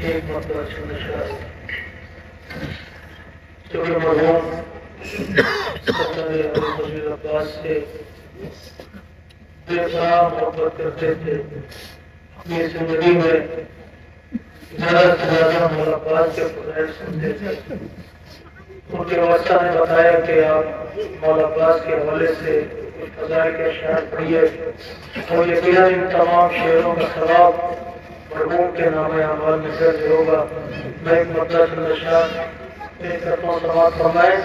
ایک مرتبہ شہر چونکہ مرحوم سرکار حضرت عباس سے بے پناہ محبت کرتے تھے. اپنی زندگی میں زیادہ سے زیادہ مولا عباس کے فضائل سنتے تھے. ان کے واسطہ نے بتایا کہ آپ مولا عباس کے حوالے سے کچھ فضائل کے اشعار پڑھیے اور یقیناً ان تمام شعروں کا ثواب مرحوم کے نام اعمال میں درج ہوگا. میں ایک مرتبہ چند اشعار پیش کرتا ہوں، سماعت فرمائیں.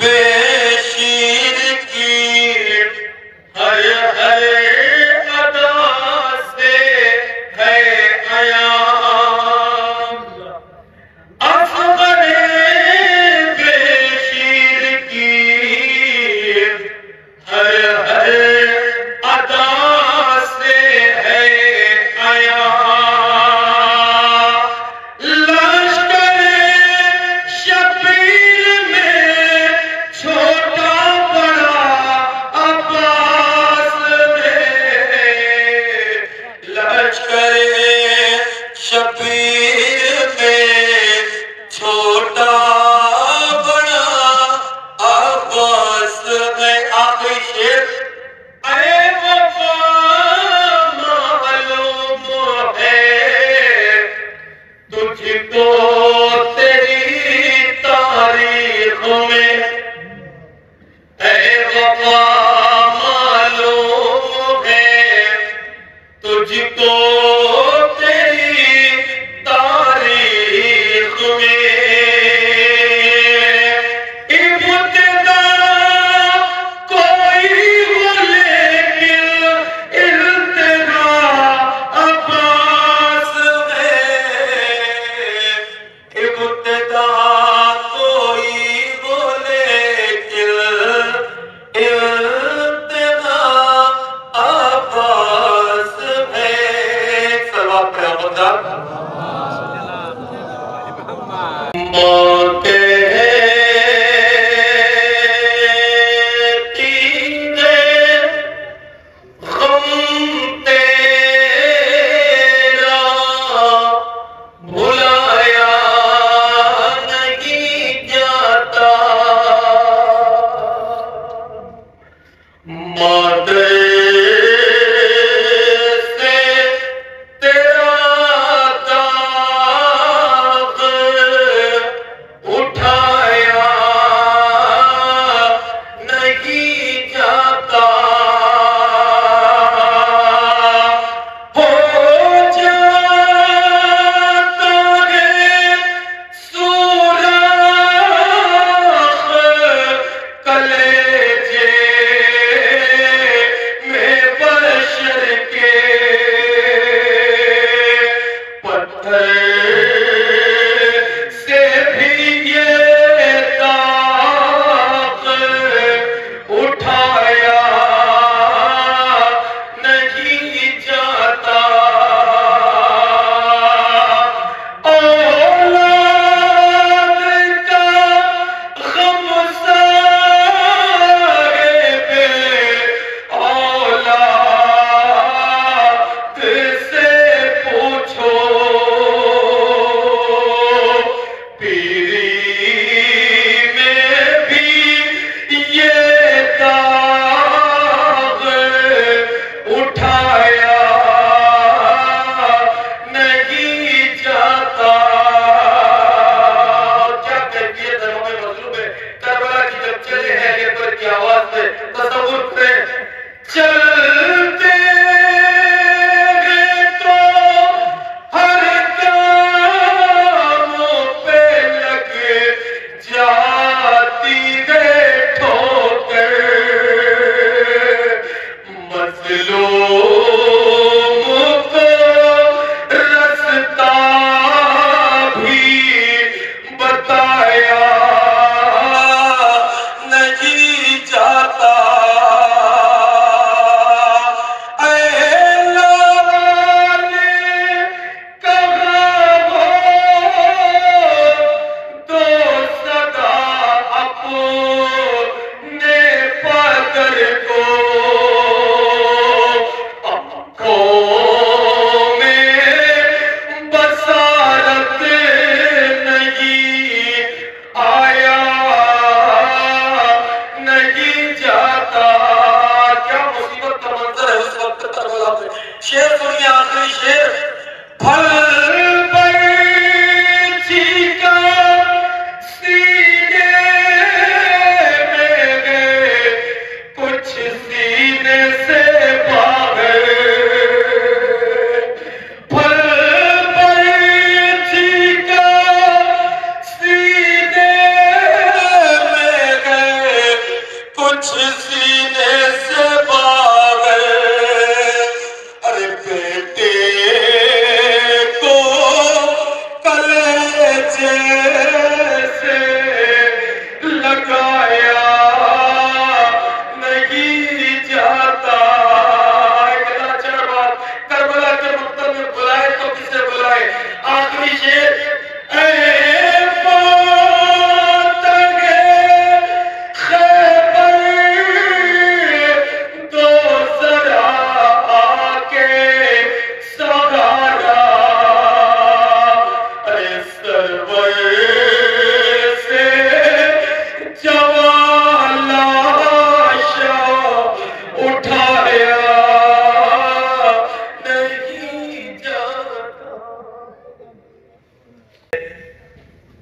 بے شیر کی ہر ہر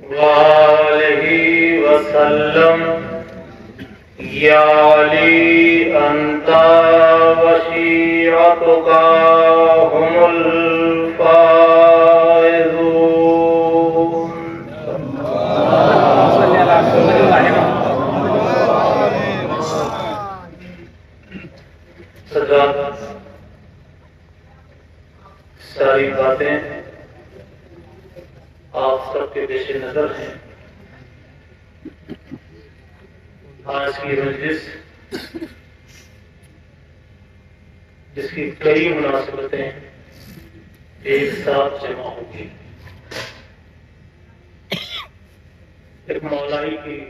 وآلہ وسلم یا علی انت وشیعتک هم الفائزون. سجاد ساری باتیں آپ سب کے پیش نظر ہیں. آج کی مجلس جس کی کئی مناسبتیں ایک ساتھ جمع ہوگی. ایک مولائی کی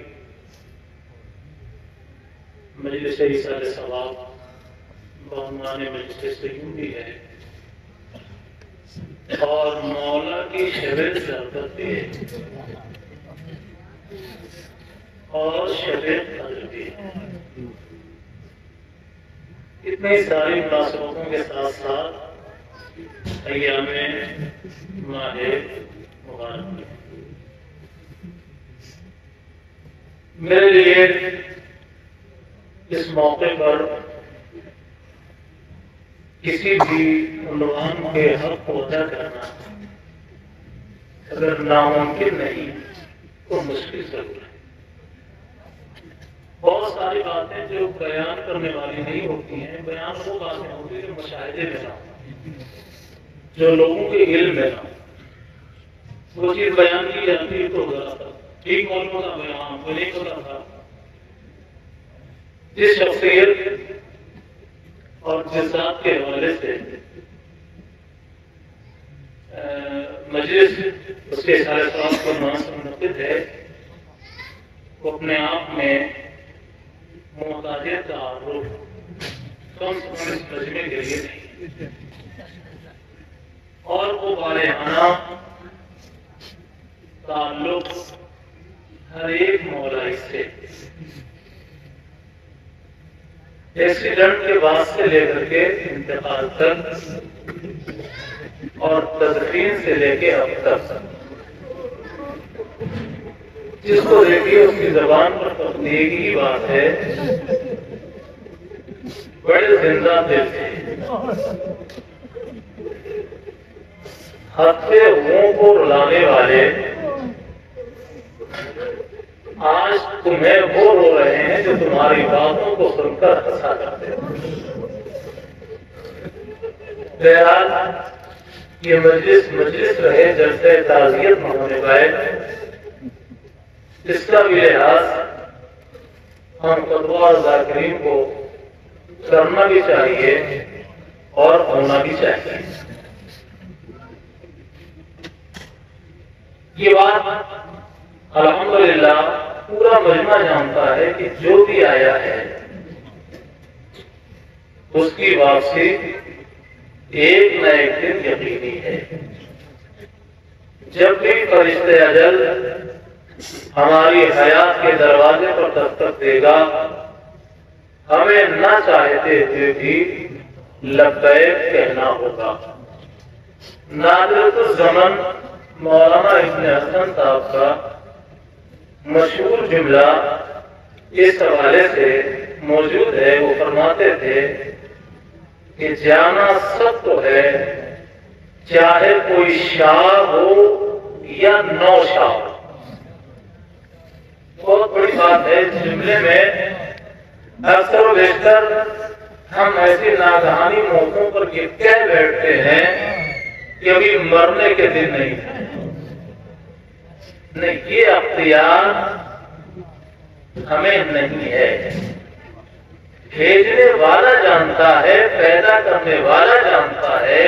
مجلس ایصال ثواب بعنوان مجلس سیوں بھی ہے اور مولا کی شب زیارت بھی ہے اور شب قدر بھی ہے. اتنی ساری مناسبتوں کے ساتھ ساتھ ایام ماہ مبارک میرے لیے اس موقع پر کسی بھی عنوان کے حق کو ادا کرنا اگر ناممکن نہیں تو مشکل ضرور ہے. بہت ساری باتیں جو بیان کرنے والی نہیں ہوتی ہیں، بیان وہ باتیں ہوتی ہیں جو مشاہدے میں نہ ہو، جو لوگوں کے علم میں نہ ہو. وہ چیز بیان کی جاتی ہے تو غلط ہے. ٹھیک مولوں کا بیان وہ نہیں ہوتا تھا. جس شخصیت اور جذبات کے حوالے سے مجلس اس کے سارے سوال کو منعقد ہے، وہ اپنے آپ میں محتاجیت کا تعارف کم سے کم اس مجمع کے لیے نہیں، اور وہ والہانہ تعلق ہر ایک مولائی سے ایکسیڈنٹ کے بعد سے لے کر کے انتقال تک اور تدفین سے لے کے اب تک جس کو دیکھیے اس کی زبان پر تبلیغ کی بات ہے. بڑے زندہ دل تھے، ہتھے ہوں کو رلانے والے آج تمہیں وہ رو رہے ہیں جو تمہاری باتوں کو سن کر ہنسا کرتے ہیں. بہرحال یہ مجلس رہے جلسہ تعزیت نہ ہونے پائے، اس کا بھی لحاظ ہم خطبہ اور ذاکرین کو کرنا بھی چاہیے اور ہونا بھی چاہیے. یہ بات الحمدللہ پورا مجمع جانتا ہے کہ جو بھی آیا ہے اس کی واپسی ایک نہ ایک دن یقینی ہے. جب بھی فرشتہ اجل ہماری حیات کے دروازے پر دستک دے گا، ہمیں نہ چاہتے ہوئے بھی لبیک کہنا ہوگا. نادرۃ الزمن مولانا ابن حسن صاحب کا مشہور جملہ اس حوالے سے موجود ہے. وہ فرماتے تھے کہ جانا سب کو ہے، چاہے کوئی شاہ ہو یا نو شاہ ہو. بہت بڑی بات ہے. اس جملے میں اکثر و بیشتر ہم ایسی ناگہانی موقعوں پر یہ کہہ بیٹھتے ہیں کہ ابھی مرنے کے دن نہیں ہے. نہیں، یہ اختیار ہمیں نہیں ہے. بھیجنے والا جانتا ہے، پیدا کرنے والا جانتا ہے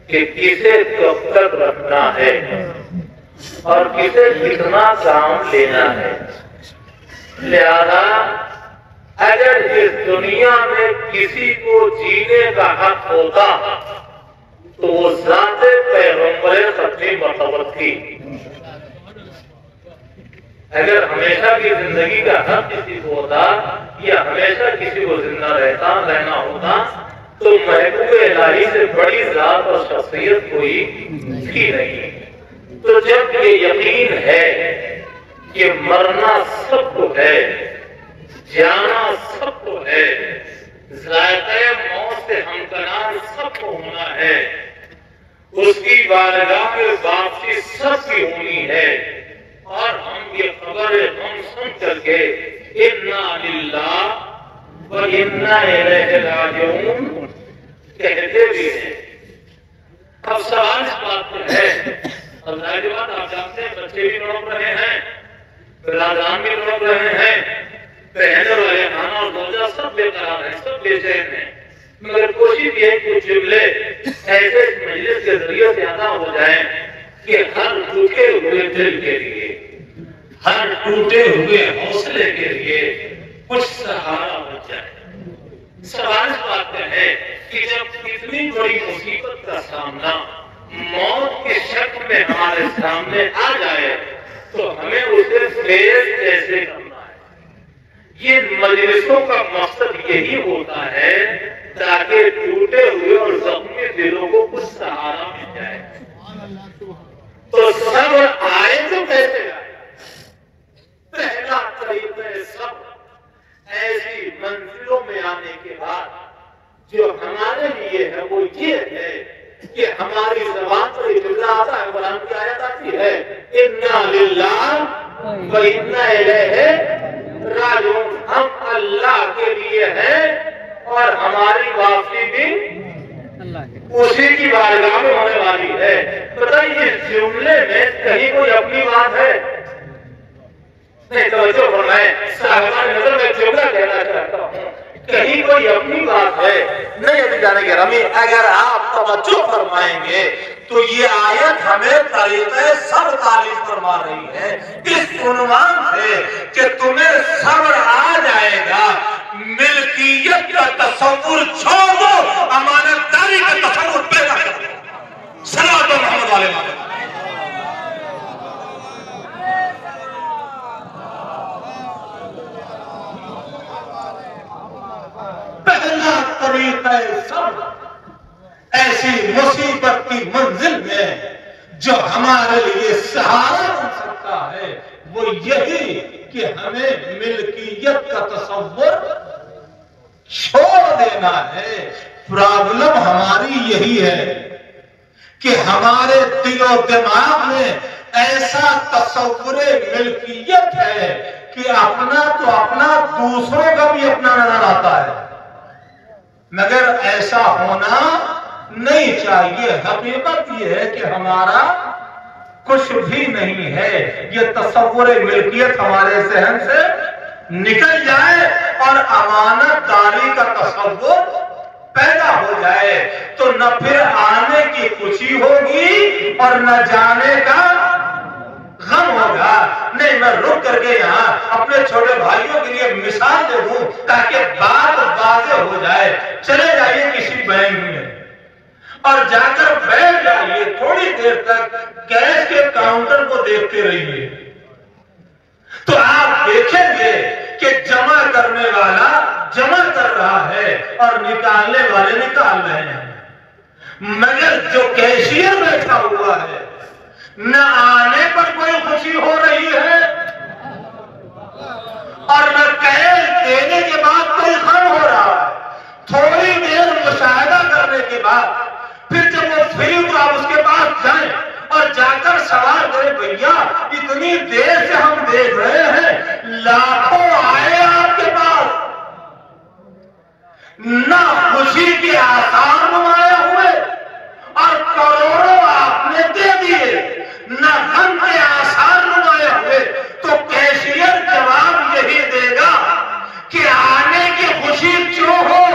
کہ کسے کب تک رکھنا ہے اور کسے کتنا کام لینا ہے. لہذا اگر اس دنیا میں کسی کو جینے کا حق ہوتا تو وہ ذات پیغمبر ختمی مرتبت تھی. اگر ہمیشہ کی زندگی کا حق کسی کو ہوتا یا ہمیشہ کسی کو زندہ رہنا ہوتا تو محبوب الہی سے بڑی ذات اور شخصیت کوئی تھی نہیں. تو جب یہ یقین ہے کہ مرنا سب کو ہے، جانا سب کو ہے، ذائقہ موت سے ہمکنار سب کو ہونا ہے، اس کی بارگاہ میں واپسی سب کی ہونی ہے، اور ہم یہ خبر ہم سن کر کے انا للہ و انا الیہ راجعون کہتے بھی ہیں۔ اب سوال اس بات پر ہے، اب ظاہر بات آپ جانتے ہیں بچے بھی تڑپ رہے ہیں، برادران بھی تڑپ رہے ہیں، بہن اور خانہ اور زوجہ سب بے قرار ہیں، سب بے چین ہیں، مگر کوشش یہ کچھ جملے ایسے مجلس کے ذریعے سے ادا ہو جائیں کہ ہر ٹوٹے ہوئے دل کے لیے، ہر ٹوٹے ہوئے حوصلے کے لیے کچھ سہارا بن جائے۔ سوال اس بات کا ہے کہ جب اتنی بڑی مصیبت کا سامنا موت کے شک میں ہمارے سامنے آ جائے تو ہمیں اسے فیس کیسے کرنا ہے؟ یہ مجلسوں کا مقصد یہی ہوتا ہے تاکہ ٹوٹے ہوئے اور زخمی دلوں کو کچھ سہارا مل جائے۔ تو صبر آئے تو کیسے آئے؟ پہلا طریقہ صبر ایسی منزلوں میں آنے کے بعد جو ہمارے لیے ہے وہ یہ ہے کہ ہماری زبان پر ایک جملہ آتا ہے، قرآن کی آیت آتی ہے انا للہ و انا الیہ راجعون، ہم اللہ کے لیے ہیں اور ہماری واپسی بھی اسی کی بارگاہ میں ہونے والی ہے۔ پتہ اس جملے میں کہیں کوئی اپنی بات ہے؟ نہیں، توجہ فرمائیں، صاحبان نظر میں جملہ کہنا چاہتا ہوں، کہیں کوئی اپنی بات ہے؟ نہیں ابھی جانے گے رمی، اگر آپ توجہ فرمائیں گے تو یہ آیت ہمیں طریقہ صبر تعلیم فرما رہی ہے اس عنوان سے کہ تمہیں صبر آ جائے گا، ملکیت کا تصور چھوڑ دو، امانت داری کا تصور پیدا کر دو۔ صلوات محمد علیہ وسلم۔ پہلا طریقہ صبر ایسی مصیبت کی منزل میں جو ہمارے لیے سہارا بن سکتا ہے وہ یہی کہ ہمیں ملکیت کا تصور چھوڑ دینا ہے۔ پرابلم ہماری یہی ہے کہ ہمارے دل و دماغ میں ایسا تصور ملکیت ہے کہ اپنا تو اپنا، دوسروں کا بھی اپنا نظر آتا ہے، مگر ایسا ہونا نہیں چاہیے۔ حقیقت یہ ہے کہ ہمارا کچھ بھی نہیں ہے، یہ تصور ملکیت ہمارے ذہن سے نکل جائے اور امانت داری کا تصور پیدا ہو جائے تو نہ پھر آنے کی خوشی ہوگی اور نہ جانے کا غم ہوگا۔ نہیں، میں رک کر کے یہاں اپنے چھوٹے بھائیوں کے لیے مثال دے دوں تاکہ بات واضح ہو جائے۔ چلے جائیے کسی بینک میں اور جا کر بیٹھ جائیے، تھوڑی دیر تک کیش کے کاؤنٹر کو دیکھتے رہیے تو آپ دیکھیں گے کہ جمع کرنے والا جمع کر رہا ہے اور نکالنے والے نکال رہے ہیں، مگر جو کیشیئر بیٹھا ہوا ہے نہ آنے پر کوئی خوشی ہو رہی ہے اور نہ کیش دینے کے بعد کوئی غم ہو رہا ہے۔ تھوڑی دیر مشاہدہ کرنے کے بعد پھر جب وہ فری تو آپ اس کے پاس جائیں اور جا کر سوال کریں، بھیا اتنی دیر سے ہم دیکھ رہے ہیں، لاکھوں آئے آپ کے پاس، نہ خوشی کے آثار نمایاں ہوئے اور کروڑوں آپ نے دے دیے، نہ غم کے آثار نمایاں ہوئے، تو کیشیئر جواب یہی دے گا کہ آنے کی خوشی کیوں ہو،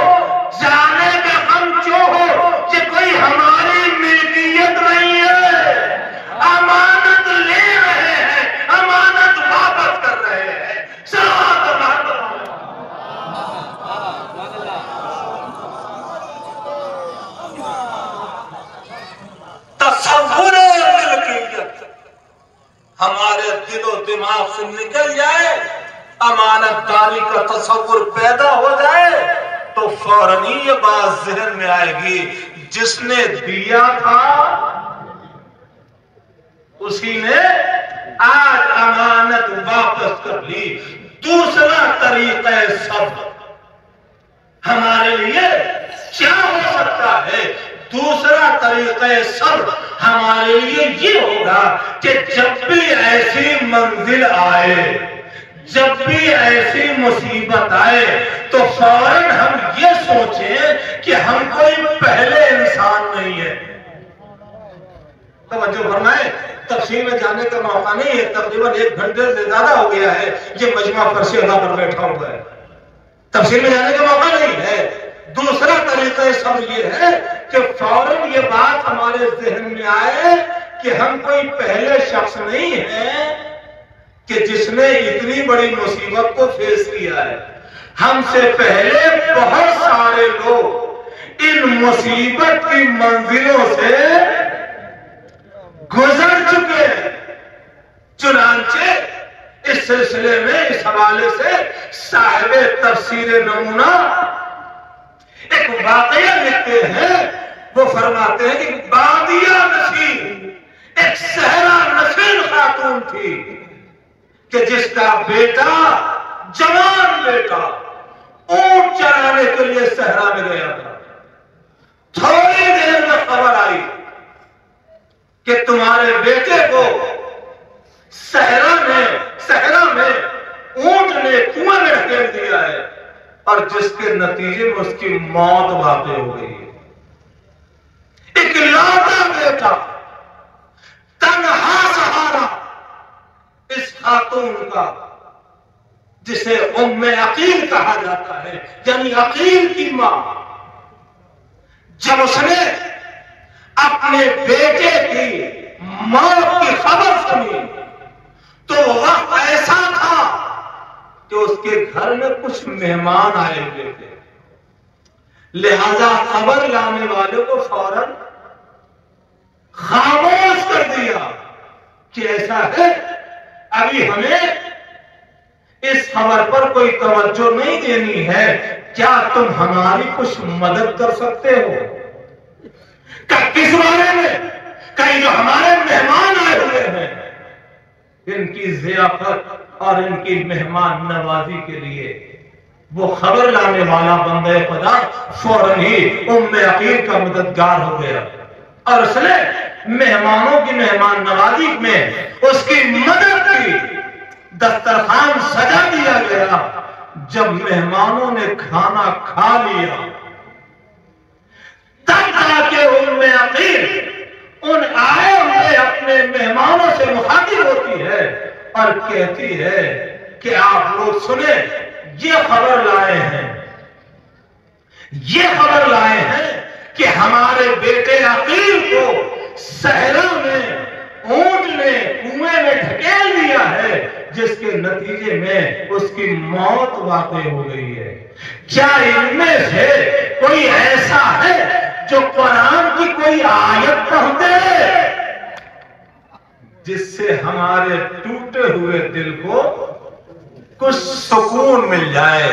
جانے کا غم کیوں ہو، کہ کوئی ہماری ملکیت نہیں ہے، امانت لے رہے ہیں، امانت واپس کر رہے ہیں۔ تصور ملکیت ہمارے دل و دماغ سے نکل جائے، امانت داری کا تصور پیدا ہو جائے تو فوراً یہ بات ذہن میں آئے گی، جس نے دیا تھا اسی نے آج امانت واپس کر لی. دوسرا طریقہ صبر ہمارے لیے کیا ہو سکتا ہے؟ دوسرا طریقہ صبر ہمارے لیے یہ ہوگا کہ جب بھی ایسی منزل آئے، جب بھی ایسی مصیبت آئے تو فوراً ہم یہ سوچیں کہ ہم کوئی پہلے انسان نہیں ہے. توجہ فرمائیں، تفصیل میں جانے کا موقع نہیں ہے. تقریباً 1 گھنٹے سے زیادہ ہو گیا ہے یہ مجمع فرش اللہ پر بیٹھا ہوا ہے. تفصیل میں جانے کا موقع نہیں ہے. دوسرا طریقہ صبر یہ ہے کہ فوراً یہ بات ہمارے ذہن میں آئے کہ ہم کوئی پہلے شخص نہیں ہیں کہ جس نے اتنی بڑی مصیبت کو فیس کیا ہے. ہم سے پہلے بہت سارے لوگ ان مصیبت کی منزلوں سے گزر چکے ہیں. چنانچہ اس سلسلے میں اس حوالے سے صاحب تفسیر نمونہ ایک واقعہ لکھتے ہیں. وہ فرماتے ہیں کہ بادیہ نشین ایک صحرا نشین خاتون تھی کہ جس کا بیٹا، جوان بیٹا، اونٹ چرانے کے لیے صحرا میں گیا تھا. تھوڑی دیر میں خبر آئی کہ تمہارے بیٹے کو صحرا میں اونٹ نے کنویں میں ڈھکیل دیا ہے اور جس کے نتیجے میں اس کی موت واقع ہو گئی ہے. اکلوتا بیٹا، تنہا سہارا اس خاتون کا جسے ام عقیل کہا جاتا ہے، یعنی عقیل کی ماں. جب اس نے اپنے بیٹے کی موت کی خبر سنی تو وقت ایسا تھا کہ اس کے گھر میں کچھ مہمان آئے ہوئے تھے. لہذا خبر لانے والے کو فوراً خاموش کر دیا کہ ایسا ہے، ابھی ہمیں اس خبر پر کوئی توجہ نہیں دینی ہے، کیا تم ہماری کچھ مدد کر سکتے ہو؟ کس بارے میں؟ کہیں جو ہمارے مہمان آئے ہوئے ہیں ان کی ضیافت اور ان کی مہمان نوازی کے لیے. وہ خبر لانے والا بندہ خدا فوراً ہی ام عقیل کا مددگار ہو گیا اور اس نے مہمانوں کی مہمان نوازی میں اس کی مدد کی. دسترخوان سجا دیا گیا. جب مہمانوں نے کھانا کھا لیا تب جا کے ام عقیل ان آئے ہوئے اپنے مہمانوں سے مخاطب ہوتی ہے اور کہتی ہے کہ آپ لوگ سنیں، یہ خبر لائے ہیں کہ ہمارے بیٹے عقیل کو صحرا میں اونٹ نے کنویں میں ڈھکیل دیا ہے جس کے نتیجے میں اس کی موت واقع ہو گئی ہے. کیا ان میں سے کوئی ایسا ہے جو قرآن کی کوئی آیت پڑھ دے جس سے ہمارے ٹوٹے ہوئے دل کو کچھ سکون مل جائے؟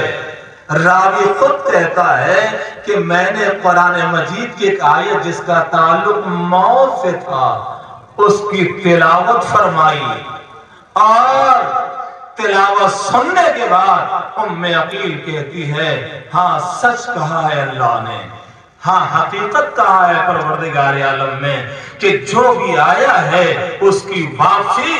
راوی خود کہتا ہے کہ میں نے قرآن مجید کی ایک آیت جس کا تعلق موت سے تھا اس کی تلاوت فرمائی اور تلاوت سننے کے بعد ام عقیل کہتی ہے ہاں سچ کہا ہے اللہ نے، ہاں حقیقت کہا ہے پروردگار عالم نے کہ جو بھی آیا ہے اس کی واپسی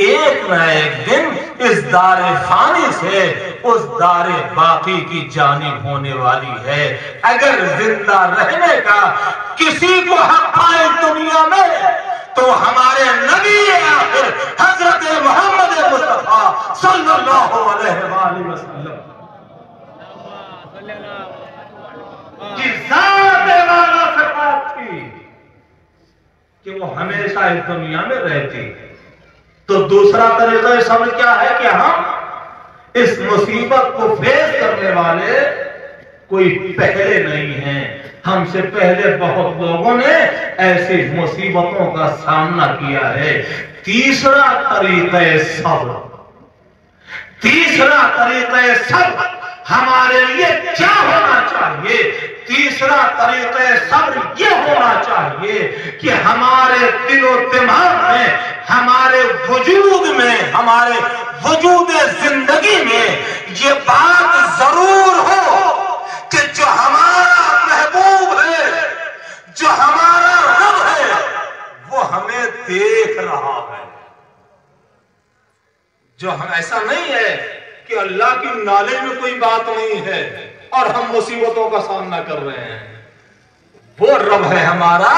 ایک نہ ایک دن اس دار فانی سے اس دار باقی کی جانب ہونے والی ہے. اگر زندہ رہنے کا کسی کو حق پائے دنیا میں تو ہمارے نبی آخر حضرت محمد مصطفیٰ صلی اللہ علیہ وآلہ وسلم کی ذات والا صفات تھی کہ وہ ہمیشہ اس دنیا میں رہتی. تو دوسرا طریقہ سمجھ کیا ہے کہ ہم اس مصیبت کو فیس کرنے والے کوئی پہلے نہیں ہیں. ہم سے پہلے بہت لوگوں نے ایسی مصیبتوں کا سامنا کیا ہے. تیسرا طریقہ صبر ہمارے لیے کیا ہونا چاہیے؟ تیسرا طریقہ صبر یہ ہونا چاہیے کہ ہمارے دل و دماغ میں، ہمارے وجود میں، ہمارے وجود زندگی میں یہ بات ضرور ہو کہ جو ہمارا محبوب ہے، جو ہمارا رب ہے، وہ ہمیں دیکھ رہا ہے۔ جو ہم ایسا نہیں ہے کہ اللہ کی نالج میں کوئی بات نہیں ہے اور ہم مصیبتوں کا سامنا کر رہے ہیں۔ وہ رب ہے ہمارا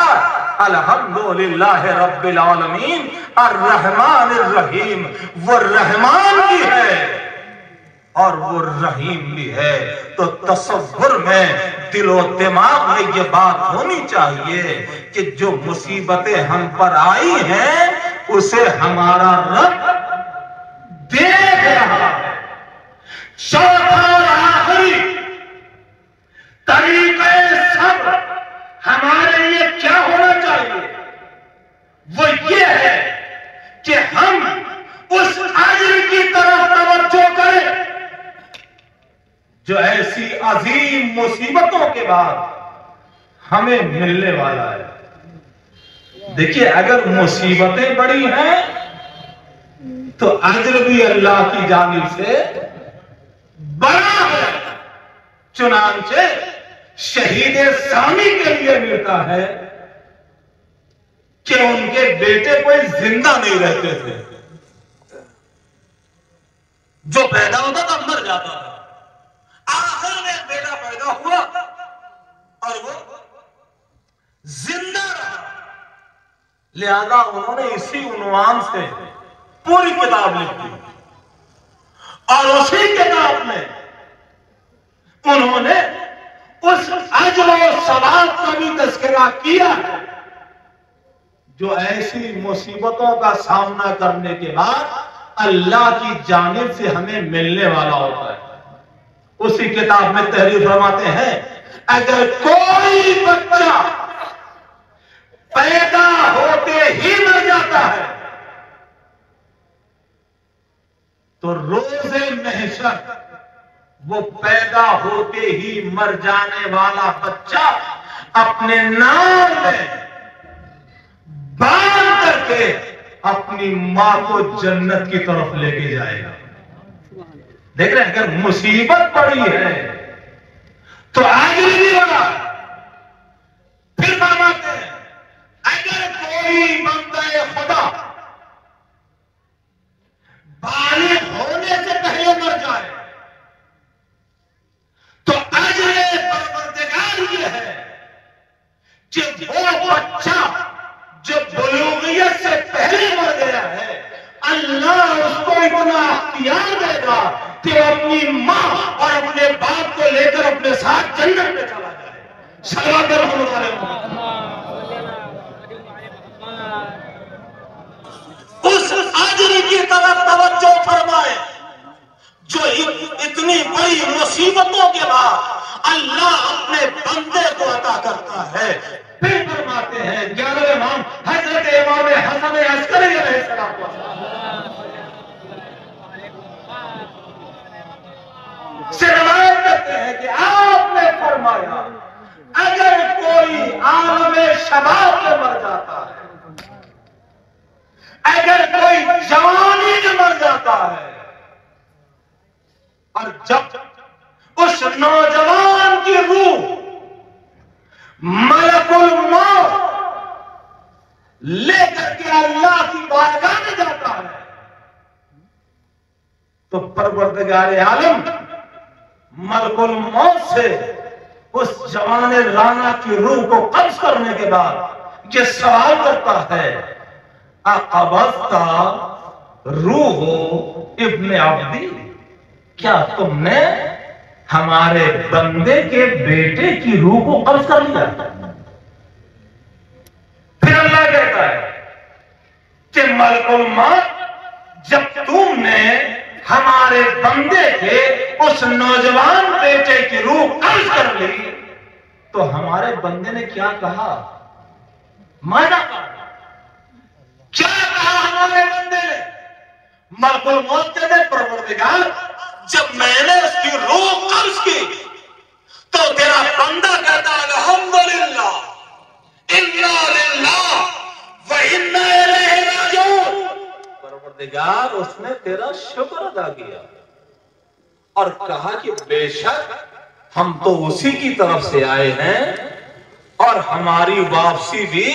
الحمدللہ رب العالمین الرحمن الرحیم، وہ رحمان بھی ہے اور وہ رحیم بھی ہے۔ تو تصور میں، دل و دماغ میں یہ بات ہونی چاہیے کہ جو مصیبتیں ہم پر آئی ہیں اسے ہمارا رب دیکھ رہا ہے۔ چوتھا اور آخری طریقہ صبر ہمارے لیے کیا ہونا چاہیے؟ وہ یہ ہے کہ ہم اس اجر کی طرف توجہ کریں جو ایسی عظیم مصیبتوں کے بعد ہمیں ملنے والا ہے۔ دیکھیے، اگر مصیبتیں بڑی ہیں تو اجر بھی اللہ کی جانب سے بڑا ہے۔ چنانچہ شہید سامی کے لیے ملتا ہے کہ ان کے بیٹے کوئی زندہ نہیں رہتے تھے، جو پیدا ہوتا تھا مر جاتا تھا، آخر میں بیٹا پیدا ہوا اور وہ زندہ رہا۔ لہذا انہوں نے اسی عنوان سے پوری کتاب لکھی اور اسی کتاب میں انہوں نے اس اجر و ثواب کا بھی تذکرہ کیا ہے جو ایسی مصیبتوں کا سامنا کرنے کے بعد اللہ کی جانب سے ہمیں ملنے والا ہوتا ہے۔ اسی کتاب میں تحریر فرماتے ہیں، اگر کوئی بچہ پیدا ہوتے ہی مر جاتا ہے تو روز محشر وہ پیدا ہوتے ہی مر جانے والا بچہ اپنے نام میں باندھ کر کے اپنی ماں کو جنت کی طرف لے کے جائے گا۔ دیکھ رہے ہیں، اگر مصیبت پڑی ہے تو آگے بھی بڑا۔ پھر فرماتے ہیں، اگر کوئی بندہ خدا بالغ ہونے سے پہلے مر جائے تو اجر پروردگار یہ ہے کہ وہ بچہ جو بلوغیت سے پہلے مر گیا ہے، اللہ اس کو اتنا اختیار دے گا کہ وہ اپنی ماں اور اپنے باپ کو لے کر اپنے ساتھ جنت میں چلا جائے۔ صلوات رحمت اللہ۔ اس اجر کی طرف توجہ فرمائے جو اتنی بڑی مصیبتوں کے بعد اللہ اپنے بندے کو عطا کرتا ہے۔ پھر فرماتے ہیں 11ویں امام حضرت امام حسن عسکری علیہ السلام سے روایت کرتے ہیں کہ آپ نے فرمایا، اگر کوئی عالم شباب میں مر جاتا ہے، اگر کوئی جوانی میں مر جاتا ہے اور جب اس نوجوان کی روح ملک الموت لے کر کے اللہ کی بارگاہ میں جاتا ہے تو پروردگار عالم ملک الموت سے اس جوان رانا کی روح کو قبض کرنے کے بعد یہ سوال کرتا ہے، اقبضت روح ابن عبدی، کیا تم نے ہمارے بندے کے بیٹے کی روح کو قبض کر لیا؟ پھر اللہ کہتا ہے کہ ملک الموت، جب تم نے ہمارے بندے کے اس نوجوان بیٹے کی روح قبض کر لی تو ہمارے بندے نے کیا کہا؟ مانا کیا کہا ہمارے بندے نے؟ ملک الموت کہتے پروردگار، جب میں نے اس کی روح قبض کی تو تیرا بندہ کہتا الحمدللہ انا للہ و انا الیہ راجعون۔ پروردگار اس نے تیرا شکر ادا کیا اور کہا کہ بے شک ہم تو اسی کی طرف سے آئے ہیں اور ہماری واپسی بھی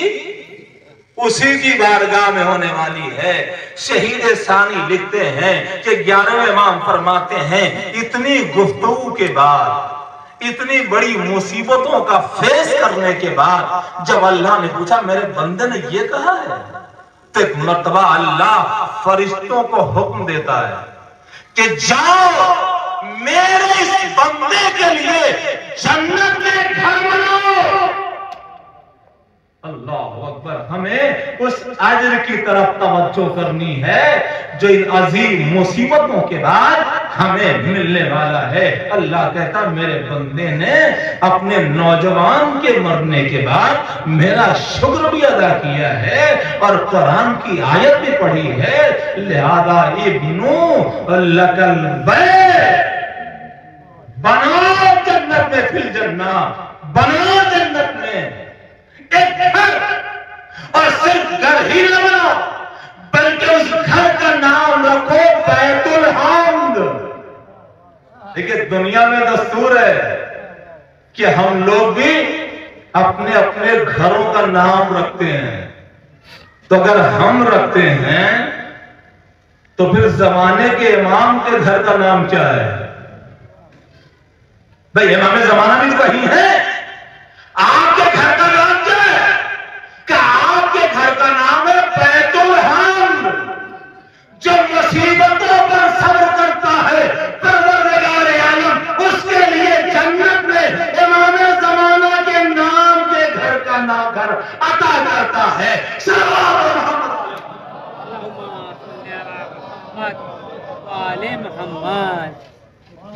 اسی کی بارگاہ میں ہونے والی ہے۔ شہید ثانی لکھتے ہیں کہ 11ویں امام فرماتے ہیں اتنی گفتگو کے بعد، اتنی بڑی مصیبتوں کا فیس کرنے کے بعد جب اللہ نے پوچھا میرے بندے نے یہ کہا ہے، تو ایک مرتبہ اللہ فرشتوں کو حکم دیتا ہے کہ جاؤ میرے اس بندے کے لیے جنت میں گھر بناؤ۔ اللہ اکبر، ہمیں اس اجر کی طرف توجہ کرنی ہے جو ان عظیم مصیبتوں کے بعد ہمیں ملنے والا ہے۔ اللہ کہتا میرے بندے نے اپنے نوجوان کے مرنے کے بعد میرا شکر بھی ادا کیا ہے اور قرآن کی آیت بھی پڑھی ہے، لہذا ابنو لکل بیت، بنا جنت میں، فی الجنہ، بنا جنت میں ایک گھر، اور صرف گھر ہی نہ بنا بلکہ اس گھر کا نام رکھو بیت الحمد۔ دیکھیں دنیا میں دستور ہے کہ ہم لوگ بھی اپنے اپنے گھروں کا نام رکھتے ہیں، تو اگر ہم رکھتے ہیں تو پھر زمانے کے امام کے گھر کا نام کیا ہے؟ بھئی امام زمانہ بھی تو وہی ہے۔ آپ کے گھر کا نام کیا ہے؟ کہ آپ کے گھر کا نام ہے بیت الحمد۔ جو مصیبتوں پر صبر کرتا ہے پروردگار عالم اس کے لیے جنت میں امام زمانہ کے نام کے گھر کا نام گھر عطا کرتا ہے۔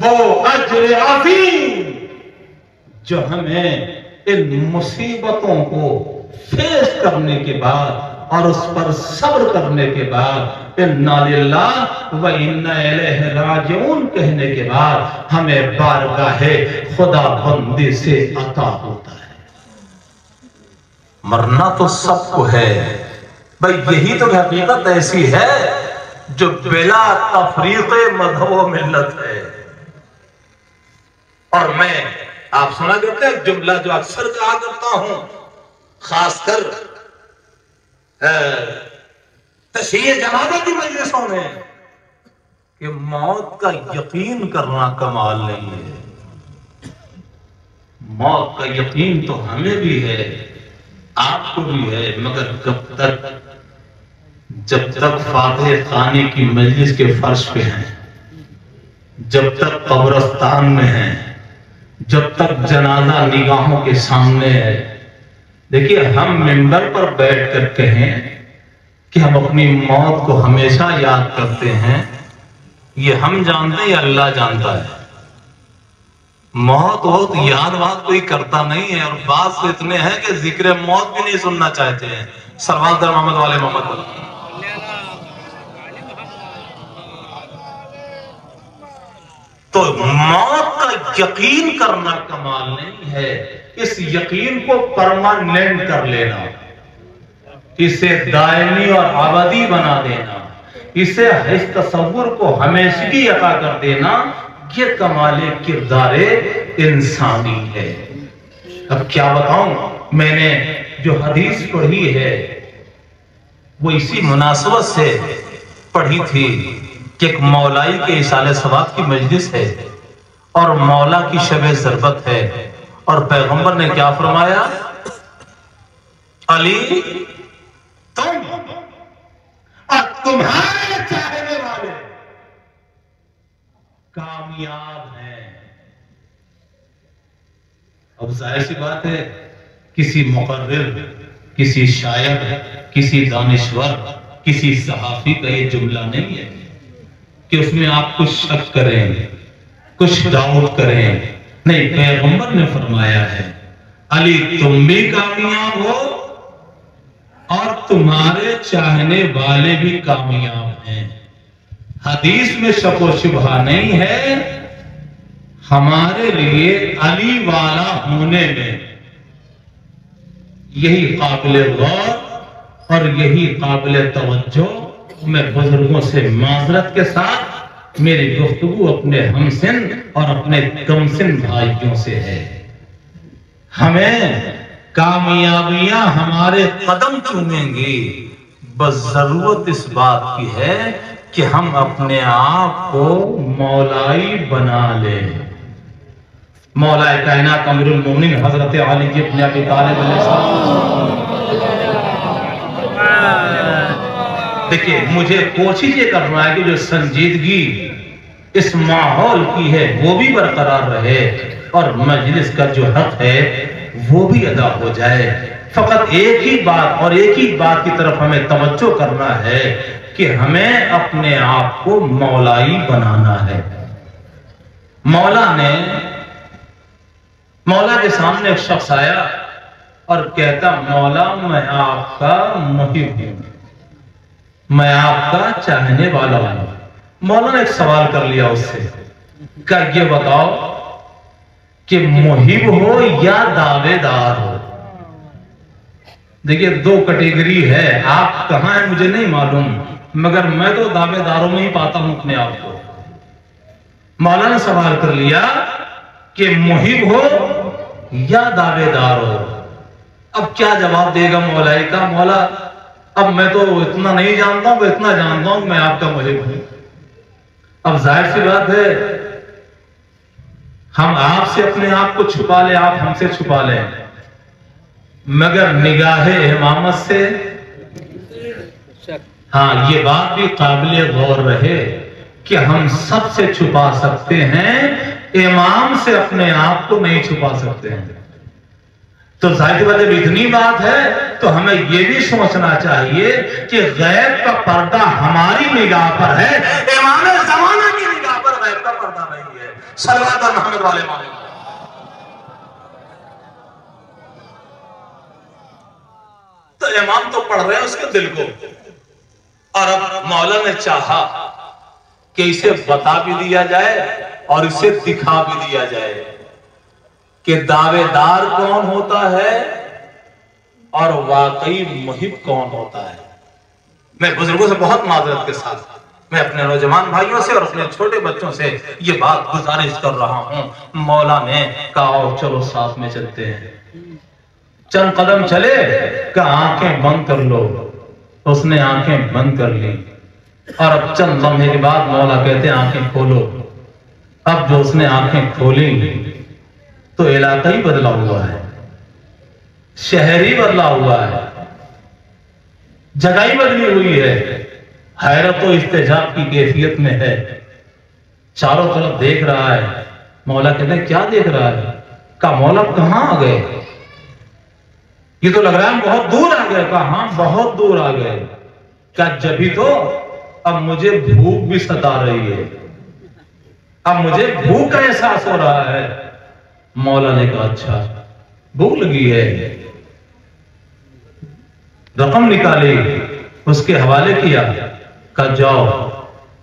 وہ اجر عظیم جو ہمیں ان مصیبتوں کو فیس کرنے کے بعد اور اس پر صبر کرنے کے بعد انا للہ و انا الیہ راجعون کہنے کے بعد ہمیں بارگاہ خدا بندی سے عطا ہوتا ہے۔ مرنا تو سب کو ہے بھئی، یہی تو حقیقت ایسی ہے جو بلا تفریق مذہب و ملت ہے۔ اور میں آپ سنا کرتے ہیں جملہ جو اکثر کہا کرتا ہوں، خاص کر تشییع جنازہ کی مجلسوں میں، کہ موت کا یقین کرنا کمال نہیں ہے۔ موت کا یقین تو ہمیں بھی ہے، آپ کو بھی ہے، مگر جب تک فاتح خانے کی مجلس کے فرش پہ ہیں، جب تک قبرستان میں ہیں، جب تک جنازہ نگاہوں کے سامنے ہے، دیکھیے ہم منبر پر بیٹھ کر کہیں کہ ہم اپنی موت کو ہمیشہ یاد کرتے ہیں، یہ ہم جانتے ہیں یا اللہ جانتا ہے؟ موت یاد بات کوئی کرتا نہیں ہے، اور بات تو اتنے ہیں کہ ذکر موت بھی نہیں سننا چاہتے ہیں۔ سروال در محمد والے محمد۔ تو موت کا یقین کرنا کمال نہیں ہے، اس یقین کو پرماننٹ کر لینا، اسے دائمی اور ابدی بنا دینا، اسے اس تصور کو ہمیشگی عطا کر دینا، یہ کمال کردار انسانی ہے۔ اب کیا بتاؤں، میں نے جو حدیث پڑھی ہے وہ اسی مناسبت سے پڑھی تھی کہ ایک مولائی کے اصالہ ثواب کی مجلس ہے اور مولا کی شب ضربت ہے، اور پیغمبر نے کیا فرمایا؟ علی تم اور تمہارے چاہنے والے کامیاب ہیں۔ اب ظاہر سی بات ہے کسی مقرر، کسی شاعر، کسی دانشور، کسی صحافی کا یہ جملہ نہیں ہے کہ اس میں آپ کچھ شک کریں، کچھ ڈاؤٹ کریں، نہیں، پیغمبر نے فرمایا ہے علی تم بھی کامیاب ہو اور تمہارے چاہنے والے بھی کامیاب ہیں۔ حدیث میں شک و شبہ نہیں ہے، ہمارے لیے علی والا ہونے میں یہی قابل غور اور یہی قابل توجہ۔ میں بزرگوں سے معذرت کے ساتھ میری گفتگو اپنے ہمسن اور اپنے کمسن بھائیوں سے ہے۔ ہمیں کامیابیاں ہمارے قدم چومیں گی، بس ضرورت اس بات کی ہے کہ ہم اپنے آپ کو مولائی بنا لیں۔ مولا کائنات امیر المومنین حضرت علی ابن ابی طالب علیہ السلام، دیکھیں مجھے کوشش یہ کرنا ہے کہ جو سنجیدگی اس ماحول کی ہے وہ بھی برقرار رہے اور مجلس کا جو حق ہے وہ بھی ادا ہو جائے۔ فقط ایک ہی بات اور ایک ہی بات کی طرف ہمیں توجہ کرنا ہے کہ ہمیں اپنے آپ کو مولائی بنانا ہے۔ مولا کے سامنے ایک شخص آیا اور کہتا، مولا میں آپ کا محب ہوں، میں آپ کا چاہنے والا ہوں۔ مولا نے ایک سوال کر لیا اس سے کہ یہ بتاؤ کہ محب ہو یا دعوے دار ہو؟ دیکھیے دو کیٹیگری ہے، آپ کہاں ہیں مجھے نہیں معلوم، مگر میں تو دعوے داروں میں ہی پاتا ہوں اپنے آپ کو۔ مولا نے سوال کر لیا کہ محب ہو یا دعوے دار ہو؟ اب کیا جواب دے گا مولائی کا؟ مولا اب میں تو اتنا نہیں جانتا ہوں، اتنا جانتا ہوں میں آپ کا محب ہوں۔ اب ظاہر سی بات ہے ہم آپ سے اپنے آپ کو چھپا لیں، آپ ہم سے چھپا لیں، مگر نگاہ امامت سے ہاں یہ بات بھی قابل غور رہے کہ ہم سب سے چھپا سکتے ہیں، امام سے اپنے آپ کو نہیں چھپا سکتے ہیں۔ تو ظاہر بات جب اتنی بات ہے تو ہمیں یہ بھی سوچنا چاہیے کہ غیب کا پردہ ہماری نگاہ پر ہے، امام زمانہ کی نگاہ پر غیب کا پردہ نہیں ہے۔ صلوات محمد والے مالک۔ تو امام تو پڑھ رہے ہیں اس کے دل کو، اور اب مولا نے چاہا کہ اسے بتا بھی دیا جائے اور اسے دکھا بھی دیا جائے کہ دعوے دار کون ہوتا ہے اور واقعی محب کون ہوتا ہے۔ میں بزرگوں سے بہت معذرت کے ساتھ میں اپنے نوجوان بھائیوں سے اور اپنے چھوٹے بچوں سے یہ بات گزارش کر رہا ہوں۔ مولا نے کہا چلو ساتھ میں چلتے ہیں۔ چند قدم چلے کہ آنکھیں بند کر لو، اس نے آنکھیں بند کر لی، اور اب چند لمحے کے بعد مولا کہتے ہیں آنکھیں کھولو۔ اب جو اس نے آنکھیں کھولی تو علاقہ ہی بدلا ہوا ہے، شہر ہی بدلا ہوا ہے، جگہ ہی بدلی ہوئی ہے۔ حیرت و استعجاب کی کیفیت میں ہے، چاروں طرف دیکھ رہا ہے۔ مولا کہتے ہیں کیا دیکھ رہا ہے؟ کہا مولا کہاں آ گئے؟ یہ تو لگ رہا ہے ہم بہت دور آ گئے۔ کہا ہاں بہت دور آ گئے۔ کہا جبھی تو اب مجھے بھوک بھی ستا رہی ہے، اب مجھے بھوک کا احساس ہو رہا ہے۔ مولا نے کہا اچھا بھوک لگی ہے، رقم نکالی، اس کے حوالے کیا، کہا جاؤ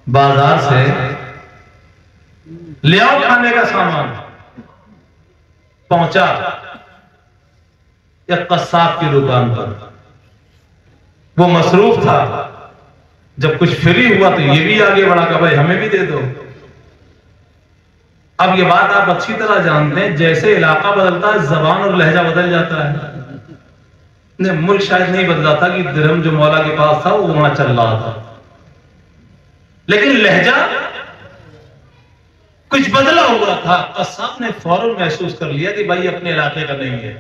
بازار سے لے آؤ کھانے کا سامان۔ پہنچا ایک قصاب کی دکان پر، وہ مصروف تھا، جب کچھ فری ہوا تو یہ بھی آگے بڑھا کہ بھائی ہمیں بھی دے دو۔ اب یہ بات آپ اچھی طرح جانتے ہیں، جیسے علاقہ بدلتا ہے زبان اور لہجہ بدل جاتا ہے۔ ملک شاید نہیں بدلا تھا کہ درہم جو مولا کے پاس تھا وہ وہاں چل رہا تھا، لیکن لہجہ کچھ بدلا ہوا تھا۔ قصاب نے فوراً محسوس کر لیا کہ بھائی اپنے علاقے کا نہیں ہے۔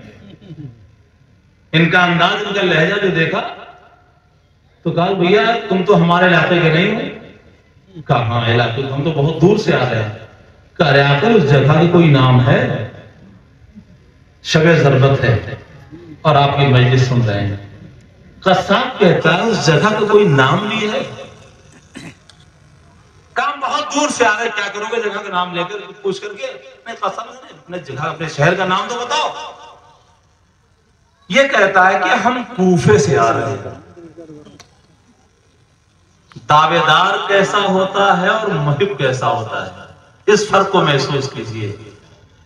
ان کا انداز، ان کا لہجہ جو دیکھا تو کہا بھیا تم تو ہمارے علاقے کے نہیں ہو۔ کہا ہاں علاقے، ہم تو بہت دور سے آ رہے ہیں۔ کہا رہے آخر اس جگہ کی کوئی نام ہے؟ شب ضربت ہے اور آپ کی مجلس سن رہے ہیں۔ قصاب کہتا ہے اس جگہ کا کوئی نام بھی ہے؟ کام بہت دور سے آ رہے، کیا کرو گے جگہ کا نام لے کر پوچھ کر کے؟ میں قصاب اپنے جگہ اپنے شہر کا نام تو بتاؤ۔ یہ کہتا ہے کہ ہم کوفے سے آ رہے ہیں۔ دعویدار کیسا ہوتا ہے اور محب کیسا ہوتا ہے، اس فرق کو محسوس کیجئے۔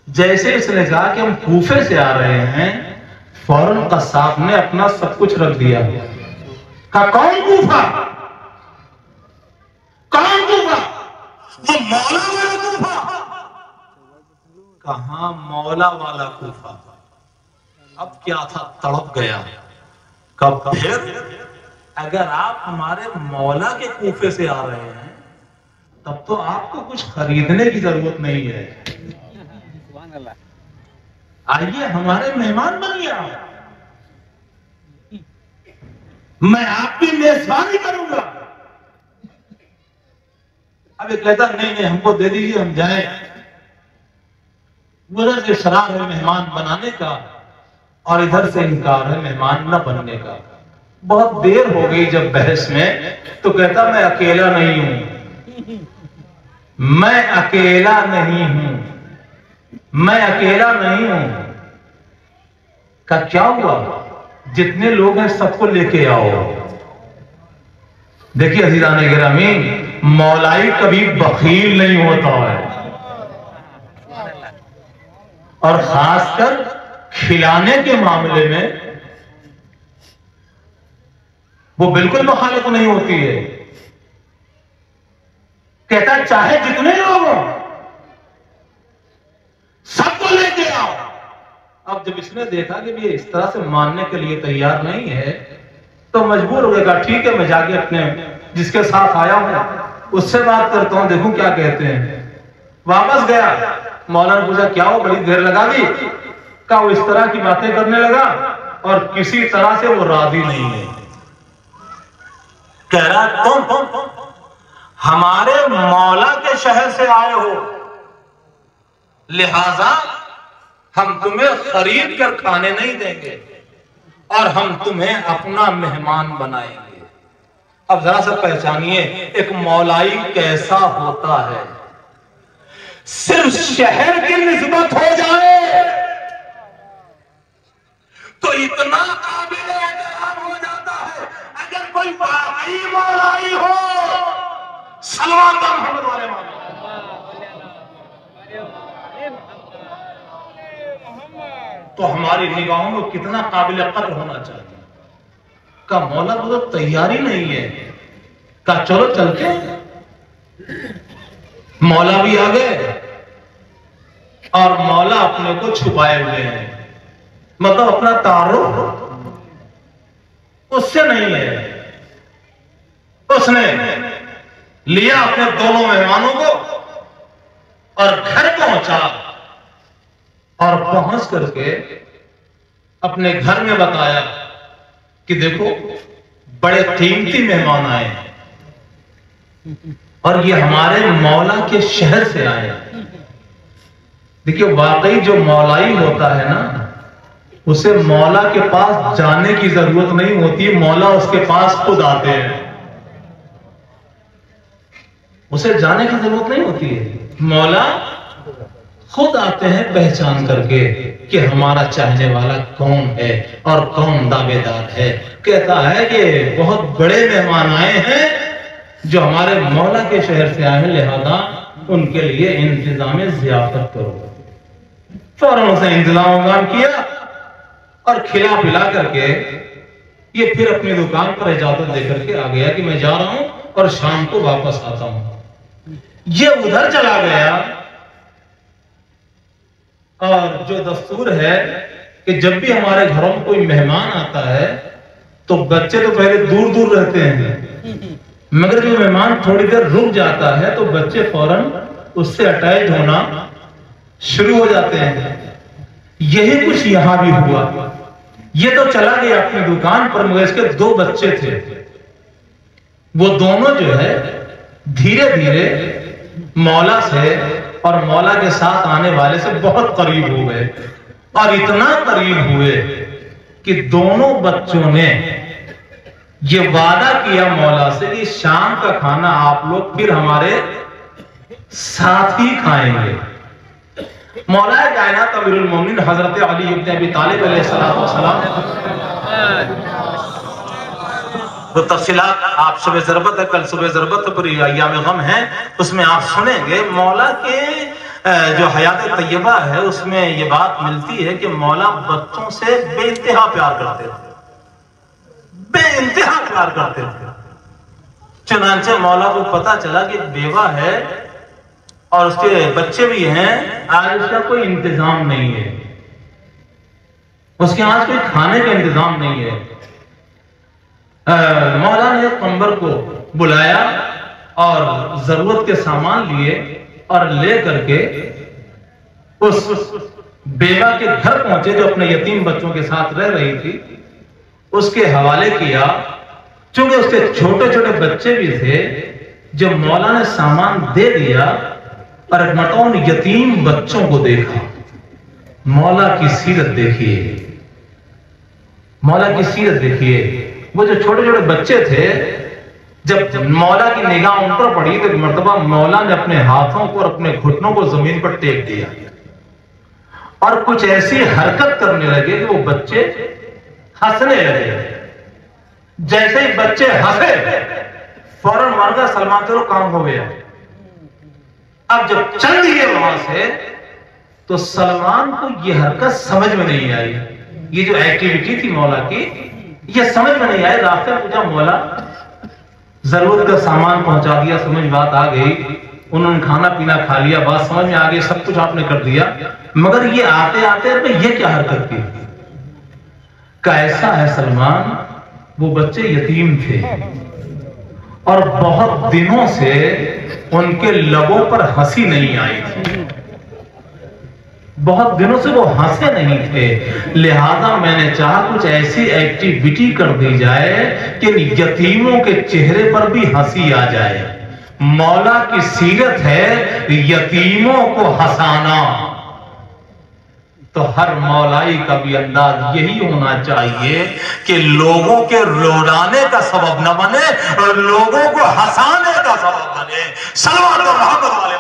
جیسے اس نے کہا کہ ہم کوفے سے آ رہے ہیں، فوراً قصاب نے اپنا سب کچھ رکھ دیا، کہا کون کوفہ؟ کون کوفہ؟ وہ مولا والا کوفہ؟ کہاں مولا والا کوفہ؟ اب کیا تھا، تڑپ گیا۔ کب پھر اگر آپ ہمارے مولا کے کوفے سے آ رہے ہیں تب تو آپ کو کچھ خریدنے کی ضرورت نہیں ہے، آئیے ہمارے مہمان بنیے، میں آپ کی میزبانی کروں گا۔ اب یہ کہتا نہیں ہم کو دے دیجیے، ہم جائیں۔ ادھر سے اصرار ہے مہمان بنانے کا اور ادھر سے انکار ہے مہمان نہ بننے کا۔ بہت دیر ہو گئی جب بحث میں، تو کہتا میں اکیلا نہیں ہوں، میں اکیلا نہیں ہوں، میں اکیلا نہیں ہوں۔ کہا کیا ہوا؟ جتنے لوگ ہیں سب کو لے کے آؤ۔ دیکھیے عزیزان گرامی، مولائی کبھی بخیل نہیں ہوتا ہے، اور خاص کر کھلانے کے معاملے میں وہ بالکل مخالف نہیں ہوتی ہے۔ کہتا چاہے جتنے لوگ ہوں سب کو لے کے آؤ۔ اب جب اس نے دیکھا کہ یہ اس طرح سے ماننے کے لیے تیار نہیں ہے تو مجبور ہو گیا، ٹھیک ہے میں جا کے اپنے جس کے ساتھ آیا ہوں اس سے بات کرتا ہوں، دیکھوں کیا کہتے ہیں۔ واپس گیا، مولا نے پوچھا کیا ہو، بڑی دیر لگا دی؟ کہا وہ اس طرح کی باتیں کرنے لگا اور کسی طرح سے وہ راضی نہیں ہے۔ کہہ رہا تم ہمارے مولا کے شہر سے آئے ہو، لہذا ہم تمہیں خرید کر کھانے نہیں دیں گے اور ہم تمہیں اپنا مہمان بنائیں گے۔ اب ذرا سا پہچانیے ایک مولائی کیسا ہوتا ہے۔ صرف شہر کی نسبت ہو جائے تو اتنا قابل احترام ہو جاتا ہے، اگر کوئی واقعی مولائی ہو، سلمان محمد والے تو ہماری نگاہوں میں کتنا قابل قدر ہونا چاہیے۔ کا مولا کو تو تیاری نہیں ہے، کہا چلو چلتے ہیں۔ مولا بھی آ گئے اور مولا اپنے کو چھپائے ہوئے ہیں، مطلب اپنا تعارف اس سے نہیں ہے۔ اس نے لیا اپنے دونوں مہمانوں کو اور گھر پہنچا، اور پہنچ کر کے اپنے گھر میں بتایا کہ دیکھو بڑے قیمتی مہمان آئے ہیں اور یہ ہمارے مولا کے شہر سے آئے ہیں۔ دیکھیے واقعی جو مولائی ہوتا ہے نا، اسے مولا کے پاس جانے کی ضرورت نہیں ہوتی، مولا اس کے پاس خود آتے ہیں، اسے جانے کی ضرورت نہیں ہوتی ہے، مولا خود آتے ہیں پہچان کر کے کہ ہمارا چاہنے والا کون ہے اور کون دعویدار ہے۔ کہتا ہے کہ بہت بڑے مہمان آئے ہیں جو ہمارے مولا کے شہر سے آئے ہیں، لہذا ان کے لیے انتظام ضیافت کرو۔ فوراً اسے انتظام کیا اور کھلا پلا کر کے یہ پھر اپنی دکان پر اجازت دے کر کے آ گیا کہ میں جا رہا ہوں اور شام کو واپس آتا ہوں۔ یہ ادھر چلا گیا، اور جو دستور ہے کہ جب بھی ہمارے گھروں میں کوئی مہمان آتا ہے تو بچے تو پہلے دور دور رہتے ہیں، مگر جو مہمان تھوڑی دیر رک جاتا ہے تو بچے فوراً اس سے اٹیچ ہونا شروع ہو جاتے ہیں۔ یہی کچھ یہاں بھی ہوا۔ یہ تو چلا گیا اپنی دکان پر، مگر اس کے دو بچے تھے، وہ دونوں جو ہے دھیرے دھیرے مولا سے اور مولا کے ساتھ آنے والے سے بہت قریب ہو گئے، اور اتنا قریب ہوئے کہ دونوں بچوں نے یہ وعدہ کیا مولا سے کہ شام کا کھانا آپ لوگ پھر ہمارے ساتھ ہی کھائیں گے۔ مولا کائنات امیر المومنین حضرت علی ابن ابی طالب علیہ السلام وہ تفصیلات آپ صبح ضربت ہے، کل صبح ضربت ہے، پوری ایام غم ہیں، اس میں آپ سنیں گے۔ مولا کے جو حیات طیبہ ہے اس میں یہ بات ملتی ہے کہ مولا بچوں سے بے انتہا پیار کرتے تھے، بے انتہا پیار کرتے تھے۔ چنانچہ مولا کو پتا چلا کہ بیوہ ہے اور اس کے بچے بھی ہیں، آج اس کا کوئی انتظام نہیں ہے، اس کے آج کوئی کھانے کا انتظام نہیں ہے۔ مولا نے قمبر کو بلایا اور ضرورت کے سامان لیے اور لے کر کے اس بیوہ کے گھر پہنچے جو اپنے یتیم بچوں کے ساتھ رہ رہی تھی، اس کے حوالے کیا۔ چونکہ اس کے چھوٹے چھوٹے بچے بھی تھے، جب مولا نے سامان دے دیا اور ایک مرتبہ ان یتیم بچوں کو دیکھا۔ مولا کی سیرت دیکھیے، مولا کی سیرت دیکھیے۔ وہ جو چھوٹے چھوٹے بچے تھے، جب مولا کی نگاہ ان پر پڑی تو ایک مرتبہ مولا نے اپنے ہاتھوں کو اور اپنے گھٹنوں کو زمین پر ٹیک دیا اور کچھ ایسی حرکت کرنے لگے کہ وہ بچے ہنسنے لگے۔ جیسے ہی بچے ہنسے فوراً مرگا سلمان چلو کام ہو گیا۔ اب جب چل دیے وہاں سے تو سلمان کو یہ حرکت سمجھ میں نہیں آئی، یہ جو ایکٹیویٹی تھی مولا کی یہ سمجھ میں نہیں آئی۔ راستے میں پوچھا مولا، ضرورت کا سامان پہنچا دیا، سمجھ بات آ گئی، انہوں نے کھانا پینا کھا لیا، بات سمجھ میں آ گئی، سب کچھ آپ نے کر دیا، مگر یہ آتے آتے یہ کیا حرکت کی؟ کیسا ہے سلمان، وہ بچے یتیم تھے اور بہت دنوں سے ان کے لبوں پر ہنسی نہیں آئی تھی، بہت دنوں سے وہ ہنسے نہیں تھے، لہذا میں نے چاہا کچھ ایسی ایکٹیویٹی کر دی جائے کہ یتیموں کے چہرے پر بھی ہنسی آ جائے۔ مولا کی سیرت ہے یتیموں کو ہنسانا، تو ہر مولائی کا بھی انداز یہی ہونا چاہیے کہ لوگوں کے رولانے کا سبب نہ بنے اور لوگوں کو ہنسانے کا سبب بنے۔ صلوات و محبت والے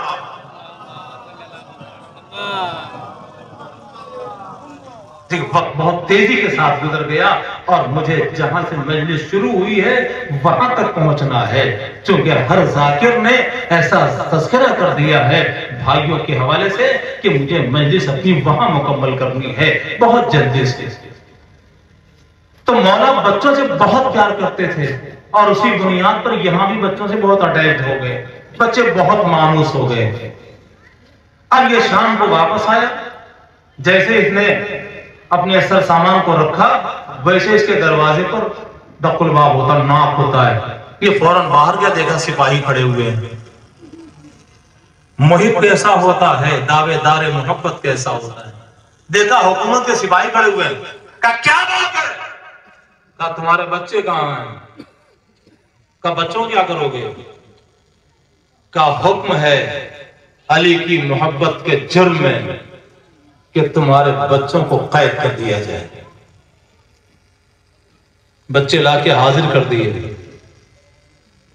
وقت بہت تیزی کے ساتھ گزر گیا اور مجھے جہاں سے مجلس شروع ہوئی ہے وہاں تک پہنچنا ہے، چونکہ ہر ذاکر نے ایسا تذکرہ کر دیا ہے بھائیوں کے حوالے سے کہ مجھے مجلس اپنی وہاں مکمل کرنی ہے بہت جلدی سے۔ تو مولا بچوں سے بہت پیار کرتے تھے اور اسی بنیاد پر یہاں بھی بچوں سے بہت اٹیچ ہو گئے، بچے بہت مانوس ہو گئے۔ اب یہ شام کو واپس آیا، جیسے اس نے اپنے اثر سامان کو رکھا ویسے اس کے دروازے پر دق الباب ہوتا، ناپ ہوتا ہے، یہ فوراً باہر گیا، دیکھا سپاہی کھڑے ہوئے ہیں۔ محب کیسا ہوتا ہے، دعوے دار محبت کیسا ہوتا ہے، دیکھا حکومت کے سپاہی کھڑے ہوئے ہیں، کہا کیا بات ہے، کہا تمہارے بچے کہاں ہیں، کہا بچوں کیا کرو گے، کہا حکم ہے علی کی محبت کے جرم میں کہ تمہارے بچوں کو قید کر دیا جائے۔ بچے لا کے حاضر کر دیے،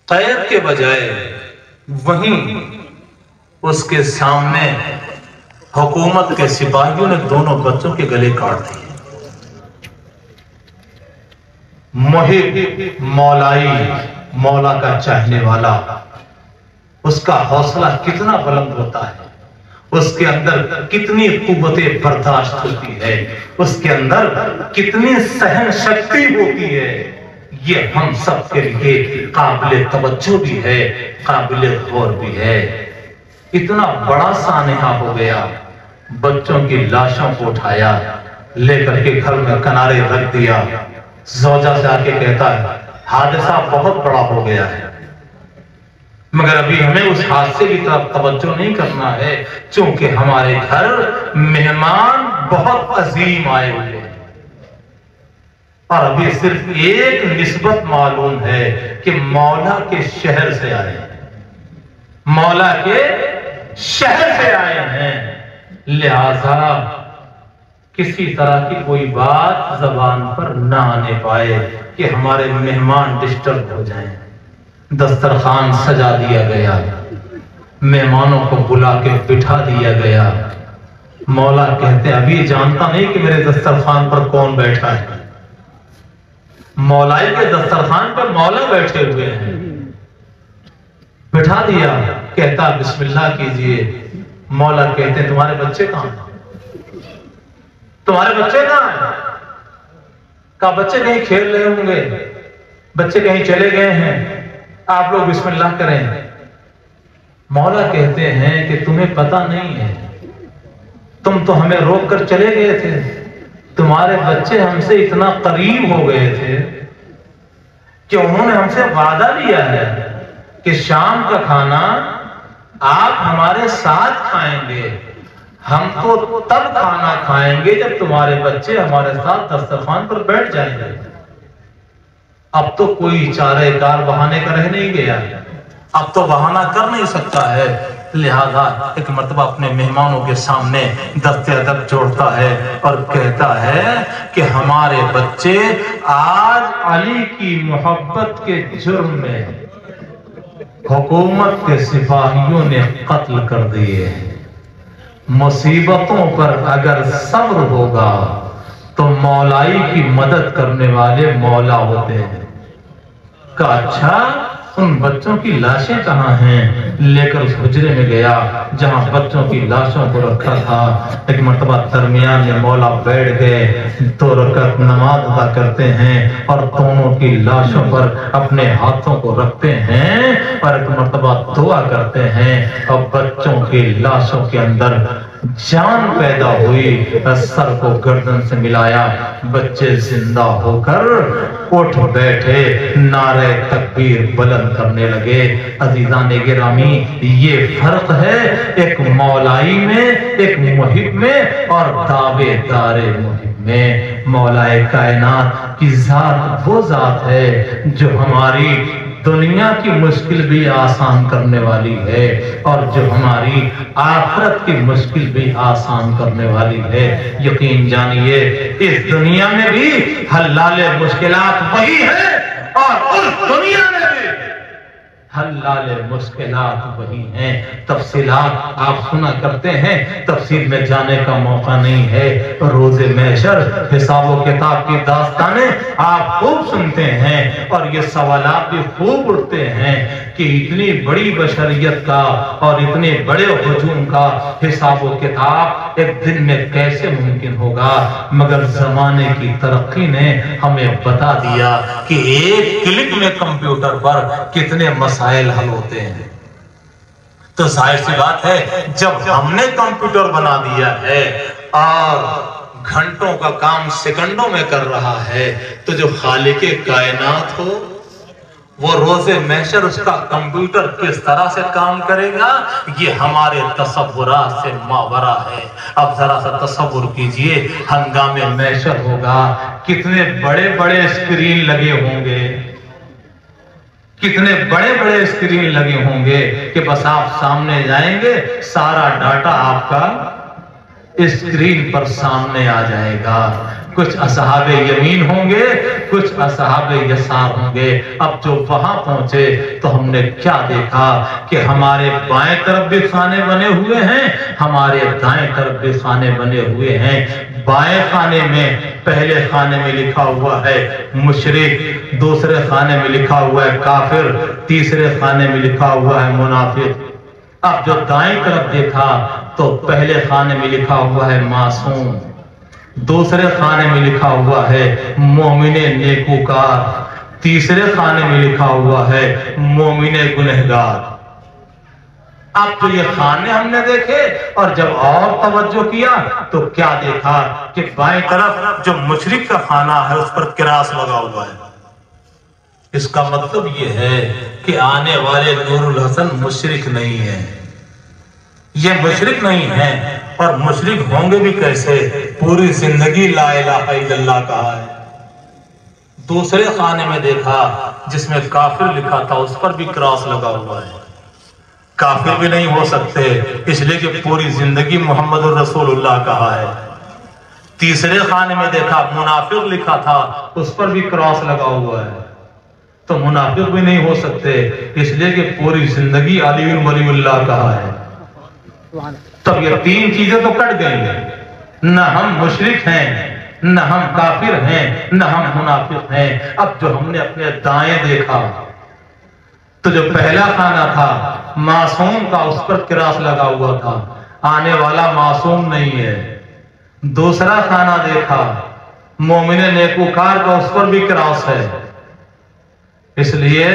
قید کے بجائے وہیں اس کے سامنے حکومت کے سپاہیوں نے دونوں بچوں کے گلے کاٹ دیے۔ محب مولائی، مولا کا چاہنے والا، اس کا حوصلہ کتنا بلند ہوتا ہے، اس کے اندر کتنی قوت برداشت ہوتی ہے، اس کے اندر کتنی سہن شکتی ہوتی ہے، یہ ہم سب کے لیے قابل توجہ بھی ہے، قابل غور بھی ہے۔ اتنا بڑا سانحہ ہو گیا، بچوں کی لاشوں کو اٹھایا، لے کر کے گھر میں کنارے رکھ دیا، زوجہ سے آ کے کہتا ہے حادثہ بہت بڑا ہو گیا ہے، مگر ابھی ہمیں اس حادثے کی طرف توجہ نہیں کرنا ہے، چونکہ ہمارے گھر مہمان بہت عظیم آئے ہوئے ہیں، اور ابھی صرف ایک نسبت معلوم ہے کہ مولا کے شہر سے آئے ہیں، مولا کے شہر سے آئے ہیں، لہذا کسی طرح کی کوئی بات زبان پر نہ آنے پائے کہ ہمارے مہمان ڈسٹرب ہو جائیں۔ دسترخوان سجا دیا گیا، مہمانوں کو بلا کے بٹھا دیا گیا۔ مولا کہتے ہیں ابھی جانتا نہیں کہ میرے دسترخوان پر کون بیٹھا ہے، مولائی کے دسترخوان پر مولا بیٹھے ہوئے ہیں، بٹھا دیا، کہتا بسم اللہ کیجئے۔ مولا کہتے ہیں تمہارے بچے کہاں ہیں؟ تمہارے بچے کہاں ہیں؟ کہا بچے کہیں کھیل رہے ہوں گے، بچے کہیں چلے گئے ہیں، آپ لوگ بسم اللہ کریں۔ مولا کہتے ہیں کہ تمہیں پتہ نہیں ہے، تم تو ہمیں روک کر چلے گئے تھے، تمہارے بچے ہم سے اتنا قریب ہو گئے تھے کہ انہوں نے ہم سے وعدہ لیا ہے کہ شام کا کھانا آپ ہمارے ساتھ کھائیں گے، ہم تو تب کھانا کھائیں گے جب تمہارے بچے ہمارے ساتھ دسترخوان پر بیٹھ جائیں گے۔ اب تو کوئی چارہ کار بہانے کا رہ نہیں گیا، اب تو بہانہ کر نہیں سکتا ہے، لہذا ایک مرتبہ اپنے مہمانوں کے سامنے دست ادب جوڑتا ہے اور کہتا ہے کہ ہمارے بچے آج علی کی محبت کے جرم میں حکومت کے سپاہیوں نے قتل کر دیے، مصیبتوں پر اگر صبر ہوگا تو مولائی کی مدد کرنے والے مولا ہوتے ہیں۔ کہا اچھا ان بچوں کی لاشیں کہاں ہیں؟ لے کر اس حجرے میں گیا جہاں بچوں کی لاشوں کو رکھا تھا۔ ایک مرتبہ درمیان میں مولا بیٹھ گئے، 2 رکعت نماز ادا کرتے ہیں اور دونوں کی لاشوں پر اپنے ہاتھوں کو رکھتے ہیں اور ایک مرتبہ دعا کرتے ہیں اور بچوں کی لاشوں کے اندر جان پیدا ہوئی، سر کو گردن سے ملایا، بچے زندہ ہو کر اٹھ بیٹھے، نعرہ تکبیر بلند کرنے لگے۔ عزیزان گرامی، یہ فرق ہے ایک مولائی میں، ایک محب میں اور دعوے دار محب میں۔ مولا کائنات کی ذات وہ ذات ہے جو ہماری دنیا کی مشکل بھی آسان کرنے والی ہے اور جو ہماری آخرت کی مشکل بھی آسان کرنے والی ہے۔ یقین جانیے اس دنیا میں بھی حلال مشکلات وہی ہے اور اس دنیا میں بھی حلال مشکلات وہی ہیں۔ تفصیلات آپ سنا کرتے ہیں، تفصیل میں جانے کا موقع نہیں ہے۔ روز محشر حساب و کتاب کی داستانیں آپ خوب سنتے ہیں اور یہ سوالات بھی خوب اٹھتے ہیں کہ اتنی بڑی بشریت کا اور اتنے بڑے ہجوم کا حساب و کتاب ایک دن میں کیسے ممکن ہوگا؟ مگر زمانے کی ترقی نے ہمیں بتا دیا کہ ایک کلک میں کمپیوٹر پر کتنے مسائل حل ہوتے ہیں۔ تو ظاہر سی بات ہے جب ہم نے کمپیوٹر بنا دیا ہے اور گھنٹوں کا کام سیکنڈوں میں کر رہا ہے تو جو خالق کائنات ہو وہ روز محشر اس کا کمپیوٹر کس طرح سے کام کرے گا یہ ہمارے تصورات سے ماورا ہے۔ اب ذرا سا تصور کیجئے، ہنگام محشر ہوگا، کتنے بڑے بڑے اسکرین لگے ہوں گے، کتنے بڑے بڑے اسکرین لگے ہوں گے کہ بس آپ سامنے جائیں گے، سارا ڈاٹا آپ کا اسکرین پر سامنے آ جائے گا۔ کچھ اصحاب یمین ہوں گے، کچھ اصحاب یسار ہوں گے۔ اب جو وہاں پہنچے تو ہم نے کیا دیکھا کہ ہمارے بائیں طرف بھی خانے بنے ہوئے ہیں، ہمارے دائیں طرف بھی خانے بنے ہوئے ہیں۔ بائیں خانے میں پہلے خانے میں لکھا ہوا ہے مشرک، دوسرے خانے میں لکھا ہوا ہے کافر، تیسرے خانے میں لکھا ہوا ہے منافق۔ اب جو دائیں طرف دیکھا تو پہلے خانے میں لکھا ہوا ہے معصوم، دوسرے خانے میں لکھا ہوا ہے مومن نیکوکار، تیسرے خانے میں لکھا ہوا ہے مومن گنہگار۔ اب تو یہ خانے ہم نے دیکھے اور جب اور توجہ کیا تو کیا دیکھا کہ بائیں طرف جو مشرک کا خانہ ہے اس پر کراس لگا ہوا ہے۔ اس کا مطلب یہ ہے کہ آنے والے نور الحسن مشرک نہیں ہیں، یہ مشرک نہیں ہیں، اور مشرک ہوں گے بھی کیسے؟ پوری زندگی لا الہ الا اللہ کہا ہے۔ دوسرے خانے میں دیکھا جس میں کافر لکھا تھا اس پر بھی کراس لگا ہوا ہے، کافر بھی نہیں ہو سکتے اس لیے کہ پوری زندگی محمد الرسول اللہ کہا ہے۔ تیسرے خانے میں دیکھا منافق لکھا تھا اس پر بھی کراس لگا ہوا ہے، تو منافق بھی نہیں ہو سکتے اس لیے کہ پوری زندگی علی ولی اللہ کہا ہے۔ تب یہ تین چیزیں تو کٹ گئی ہیں، نہ ہم مشرک ہیں نہ ہم کافر ہیں نہ ہم منافق ہیں۔ اب جو ہم نے اپنے دائیں دیکھا تو جو پہلا خانہ تھا معصوم کا، اس پر کراس لگا ہوا تھا، آنے والا معصوم نہیں ہے۔ دوسرا خانہ دیکھا مومن نیکوکار کا، اس پر بھی کراس ہے، اس لیے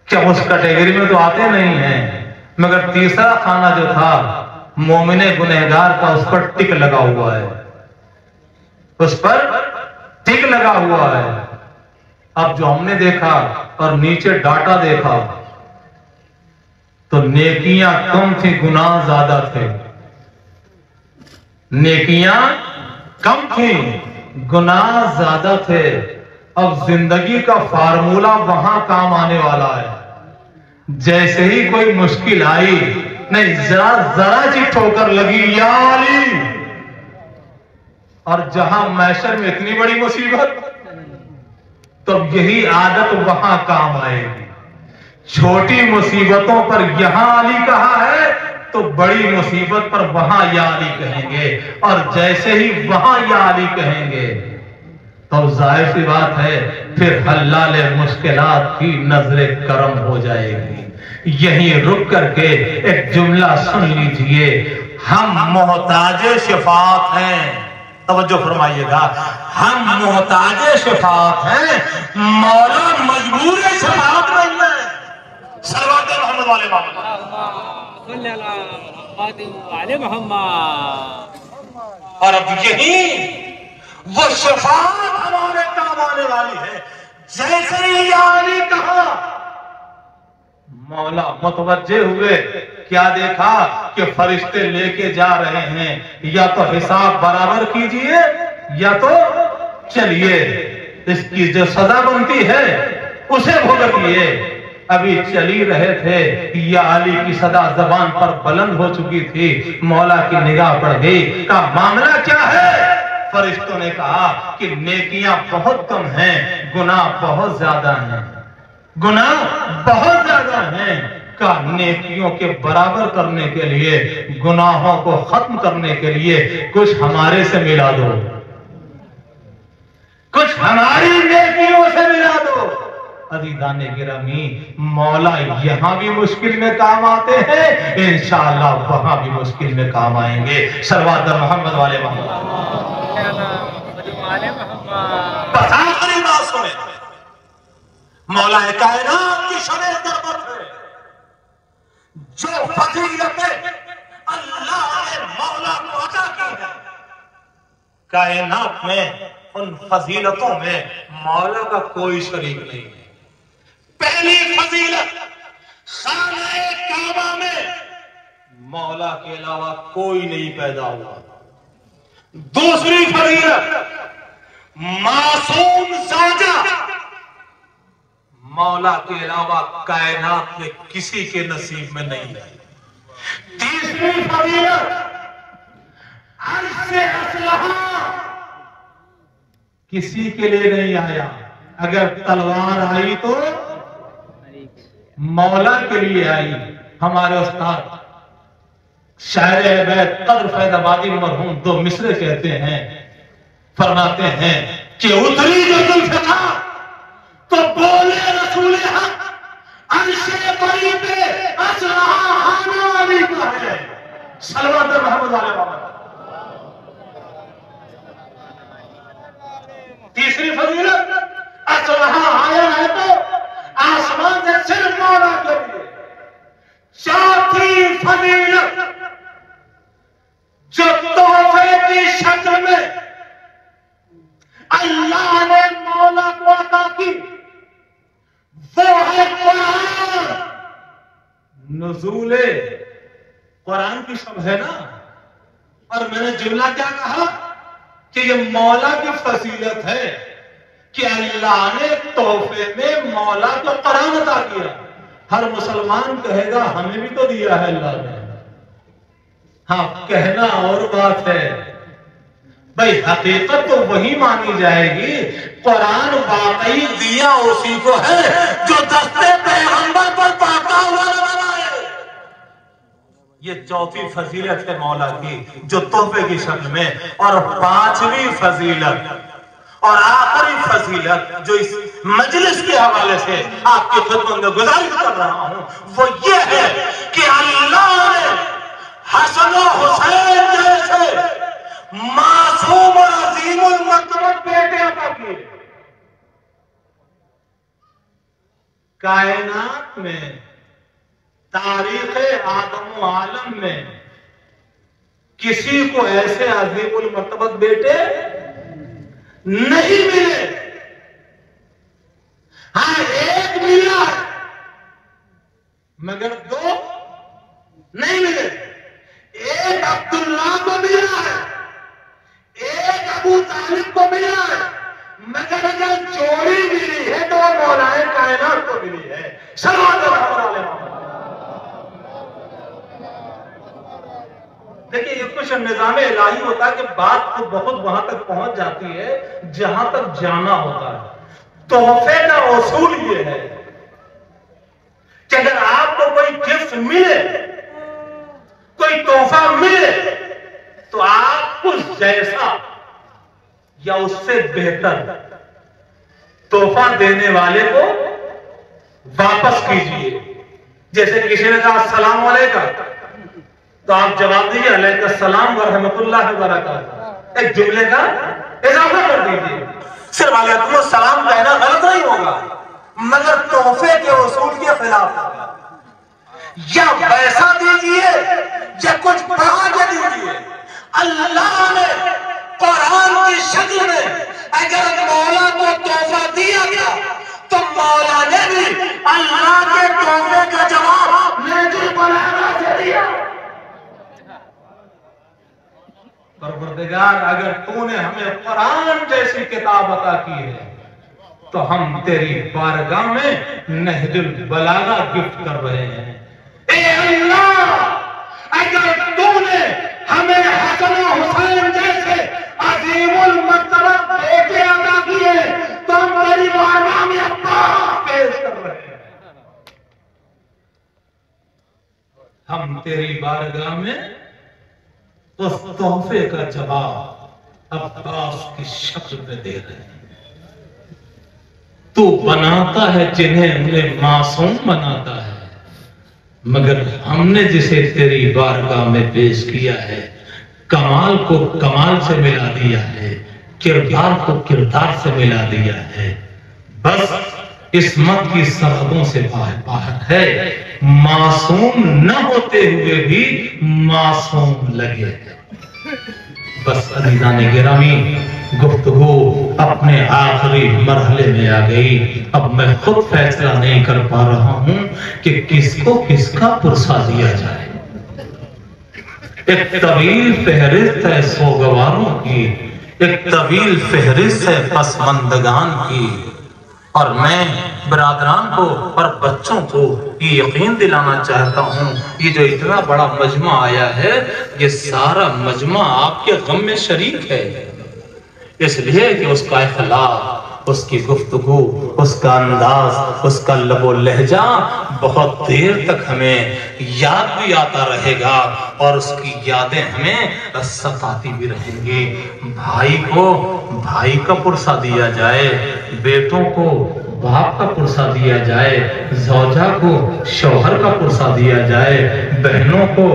کہ اس کیٹیگری میں تو آتے نہیں ہیں۔ مگر تیسرا خانہ جو تھا مومن گنہگار کا، اس پر ٹک لگا ہوا ہے، اس پر ٹک لگا ہوا ہے۔ اب جو ہم نے دیکھا اور نیچے ڈاٹا دیکھا تو نیکیاں کم تھی، گناہ زیادہ تھے۔ نیکیاں کم تھی، گناہ زیادہ تھے۔ اب زندگی کا فارمولہ وہاں کام آنے والا ہے۔ جیسے ہی کوئی مشکل آئی، نہیں ذرا جی ٹھوکر لگی یا علی، اور جہاں محشر میں اتنی بڑی مصیبت، تو یہی عادت وہاں کام آئے گی۔ چھوٹی مصیبتوں پر یہاں علی کہا ہے تو بڑی مصیبت پر وہاں یا علی کہیں گے، اور جیسے ہی وہاں یا علی کہیں گے تو ظاہر سی بات ہے پھر حلال مشکلات کی نظر کرم ہو جائے گی۔ یہیں رک کر کے ایک جملہ سن لیجئے، ہم محتاج شفاعت ہیں، توجہ فرمائیے گا، ہم محتاج شفاعت ہیں، مولا مجبور شفاعت نہیں ہے۔ صلوات محمد والے محمد صلی اللہ علیہ محمد۔ اور اب یہی وہ شفاعت ہمارے کام آنے والی ہے۔ جیسے ہی علی کہا، مولا متوجہ ہوئے، کیا دیکھا کہ فرشتے لے کے جا رہے ہیں، یا تو حساب برابر کیجئے یا تو چلیے، اس کی جو سزا بنتی ہے اسے بھگتیے۔ ابھی چلی رہے تھے، یا علی کی صدا زبان پر بلند ہو چکی تھی، مولا کی نگاہ پڑ گئی، کہا معاملہ کیا ہے؟ فرشتوں نے کہا کہ نیکیاں بہت کم ہیں، گناہ بہت زیادہ ہیں، گناہ بہت زیادہ ہیں۔ کہا نیکیوں کے برابر کرنے کے لیے، گناہوں کو ختم کرنے کے لیے کچھ ہمارے سے ملا دو، کچھ ہماری نیکیوں سے ملا دو۔ عزیزان گرامی، مولا یہاں بھی مشکل میں کام آتے ہیں، انشاءاللہ وہاں بھی مشکل میں کام آئیں گے۔ صلوات محمد والے محمد۔ بس آخری بات سنیں، مولا کائنات کی شرع دربت ہے، جو فضیلتیں اللہ نے مولا کو عطا کی ہے، کائنات میں ان فضیلتوں میں مولا کا کوئی شریک نہیں ہے۔ پہلی فضیلت، خانہ کعبہ میں مولا کے علاوہ کوئی نہیں پیدا ہوا۔ دوسری فضیلت، معصوم زوجہ مولا کے علاوہ کائنات میں کسی کے نصیب میں نہیں ہے۔ تیسری فضیلت، عرش اسلحہ کسی کے لیے نہیں آیا، اگر تلوار آئی تو مولا کے لیے آئی۔ ہمارے استاد شاعر اہل بیت قدر فیض آبادی مرحوم دو مصرے کہتے ہیں، فرماتے ہیں کہ اتری جو ذوالفقار تو بولے رسول حق، عرش بری پہ اسلحہ خانہ علی کا ہے۔ صلوات محمد علیہ وسلم۔ تیسری فضیلت، اسلحہ آیا ہے تو آسمان سے صرف مولا کے لیے۔ چوتھی فضیلت، جو تحفے کی شکل میں اللہ نے مولا کو عطا کی، وہ ہے قرآن۔ نزول قرآن کی شب ہے نا، اور میں نے جملہ کیا کہا کہ یہ مولا کی فضیلت ہے کہ اللہ نے تحفے میں مولا کو قرآن عطا کیا۔ ہر مسلمان کہے گا ہمیں بھی تو دیا ہے اللہ نے، ہاں کہنا اور بات ہے، بھئی حقیقت تو وہی مانی جائے گی۔ قرآن واقعی دیا اسی کو ہے جو دستے پیغمبر پر پاتا ہوا نظر آئے۔ یہ چوتھی فضیلت ہے مولا کی جو تحفے کی شکل میں، اور پانچویں فضیلت اور آخری فضیلت جو اس مجلس کے حوالے سے آپ کی خدمت میں گزارش کر رہا ہوں وہ یہ ہے کہ اللہ نے حسن و حسین جیسے معصوم اور عظیم المرتبت بیٹے عطا کیے۔ کائنات میں، تاریخ آدم و عالم میں کسی کو ایسے عظیم المرتبت بیٹے نہیں ملے۔ ہاں ایک ملا ہے مگر دو نہیں ملے۔ ایک عبداللہ کو ملا ہے، ایک ابو طالب کو ملا ہے، مگر اگر جوڑی ملی ہے تو مولا کائنات کو ملی ہے۔ صلوات اللہ علیہ۔ دیکھیں یہ کچھ نظام الہی ہوتا ہے کہ بات تو بہت وہاں تک پہنچ جاتی ہے جہاں تک جانا ہوتا ہے۔ تحفے کا اصول یہ ہے کہ اگر آپ کو کوئی گفٹ ملے، کوئی تحفہ ملے، تو آپ اس جیسا یا اس سے بہتر تحفہ دینے والے کو واپس کیجئے۔ جیسے کسی نے کہا السلام علیکم تو آپ جواب دیجئے علیکم السلام ورحمۃ اللہ وبرکاتہ، ایک جملے کا اضافہ کر دیجئے۔ صرف علیکم السلام کہنا غلط نہیں ہوگا مگر تحفے کے اصول کے خلاف ہوگا۔ یا ویسا دیجئے یا کچھ بڑھا کے دیجئے۔ اللہ نے قرآن کی شکل میں اگر مولا کو تحفہ دیا گیا تو مولا نے بھی اللہ کے تحفے کا جواب نہج البلاغہ سے دیا۔ پروردگار اگر تو نے ہمیں قرآن جیسی کتاب عطا کی ہے تو ہم تیری بارگاہ میں نہج البلاغہ گفٹ کر رہے ہیں۔ اے اللہ اگر تو نے ہمیں حسن و حسین جیسے عظیم المرتبت بیٹے عطا کیے تو ہم تیری بارگاہ میں عطا پیش کر رہے ہیں۔ ہم تیری بارگاہ میں اس تحفے کا جواب عباس کی شکل میں دے رہے ہیں۔ تو بناتا ہے جنہیں انہیں معصوم بناتا ہے، مگر ہم نے جسے تیری بارگاہ میں پیش کیا ہے کمال کو کمال سے ملا دیا ہے، کردار کو کردار سے ملا دیا ہے، بس عصمت کی سرحدوں سے باہر ہے، معصوم نہ ہوتے ہوئے بھی معصوم لگے ہے۔ بس عزیزان گرامی گفتگو اپنے آخری مرحلے میں آ گئی۔ اب میں خود فیصلہ نہیں کر پا رہا ہوں کہ کس کو کس کا پرسہ دیا جائے۔ ایک طویل فہرست ہے سوگواروں کی، ایک طویل فہرست ہے پسماندگان کی، اور میں برادران کو اور بچوں کو یہ یقین دلانا چاہتا ہوں یہ جو اتنا بڑا مجمع آیا ہے یہ سارا مجمع آپ کے غم میں شریک ہے، اس لیے کہ اس کا اخلاق، اس کی گفتگو، اس کا انداز، اس کا لب و لہجہ بہت دیر تک ہمیں یاد بھی آتا رہے گا اور اس کی یادیں ہمیں ستاتی بھی رہیں گی۔ بھائی کو بھائی کا پرسہ دیا جائے، بیٹوں کو باپ کا پرسہ دیا جائے، زوجہ کو شوہر کا پرسہ دیا جائے، بہنوں کو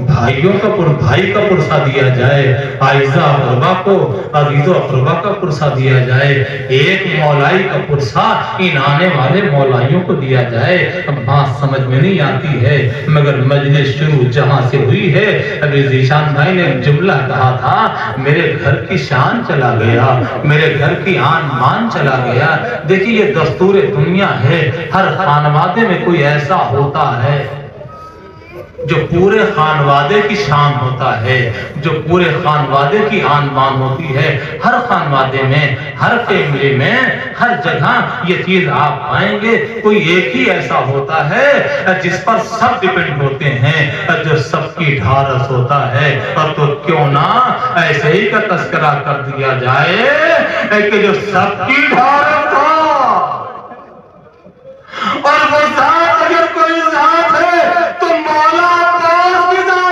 بھائیوں کا بھائی کا پرسہ دیا جائے، عائزہ اقربا کو عزیز و اقربا کا پرسہ دیا جائے، ایک مولائی کا پرسہ ان آنے والے مولائیوں کو دیا جائے۔ اب بات سمجھ میں نہیں آتی ہے مگر مجلس شروع جہاں سے ہوئی ہے، ابھی ذیشان بھائی نے جملہ کہا تھا میرے گھر کی شان چلا گیا، میرے گھر کی آن مان چلا گیا۔ دیکھیے یہ دستور دنیا ہے، ہر خانوادے میں کوئی ایسا ہوتا ہے جو پورے خانوادے کی شان ہوتا ہے، جو پورے خانوادے کی آن مان ہوتی ہے۔ ہر خانوادے میں، ہر فیملی میں، ہر جگہ یہ چیز آپ پائیں گے، کوئی ایک ہی ایسا ہوتا ہے جس پر سب ڈیپینڈ ہوتے ہیں، جو سب کی ڈھارس ہوتا ہے۔ اور تو کیوں نہ ایسے ہی کا تذکرہ کر دیا جائے کہ جو سب کی ڈھارس ہو اور وہ ذات اگر کوئی ذات ہے تو مولا عباس کی ذات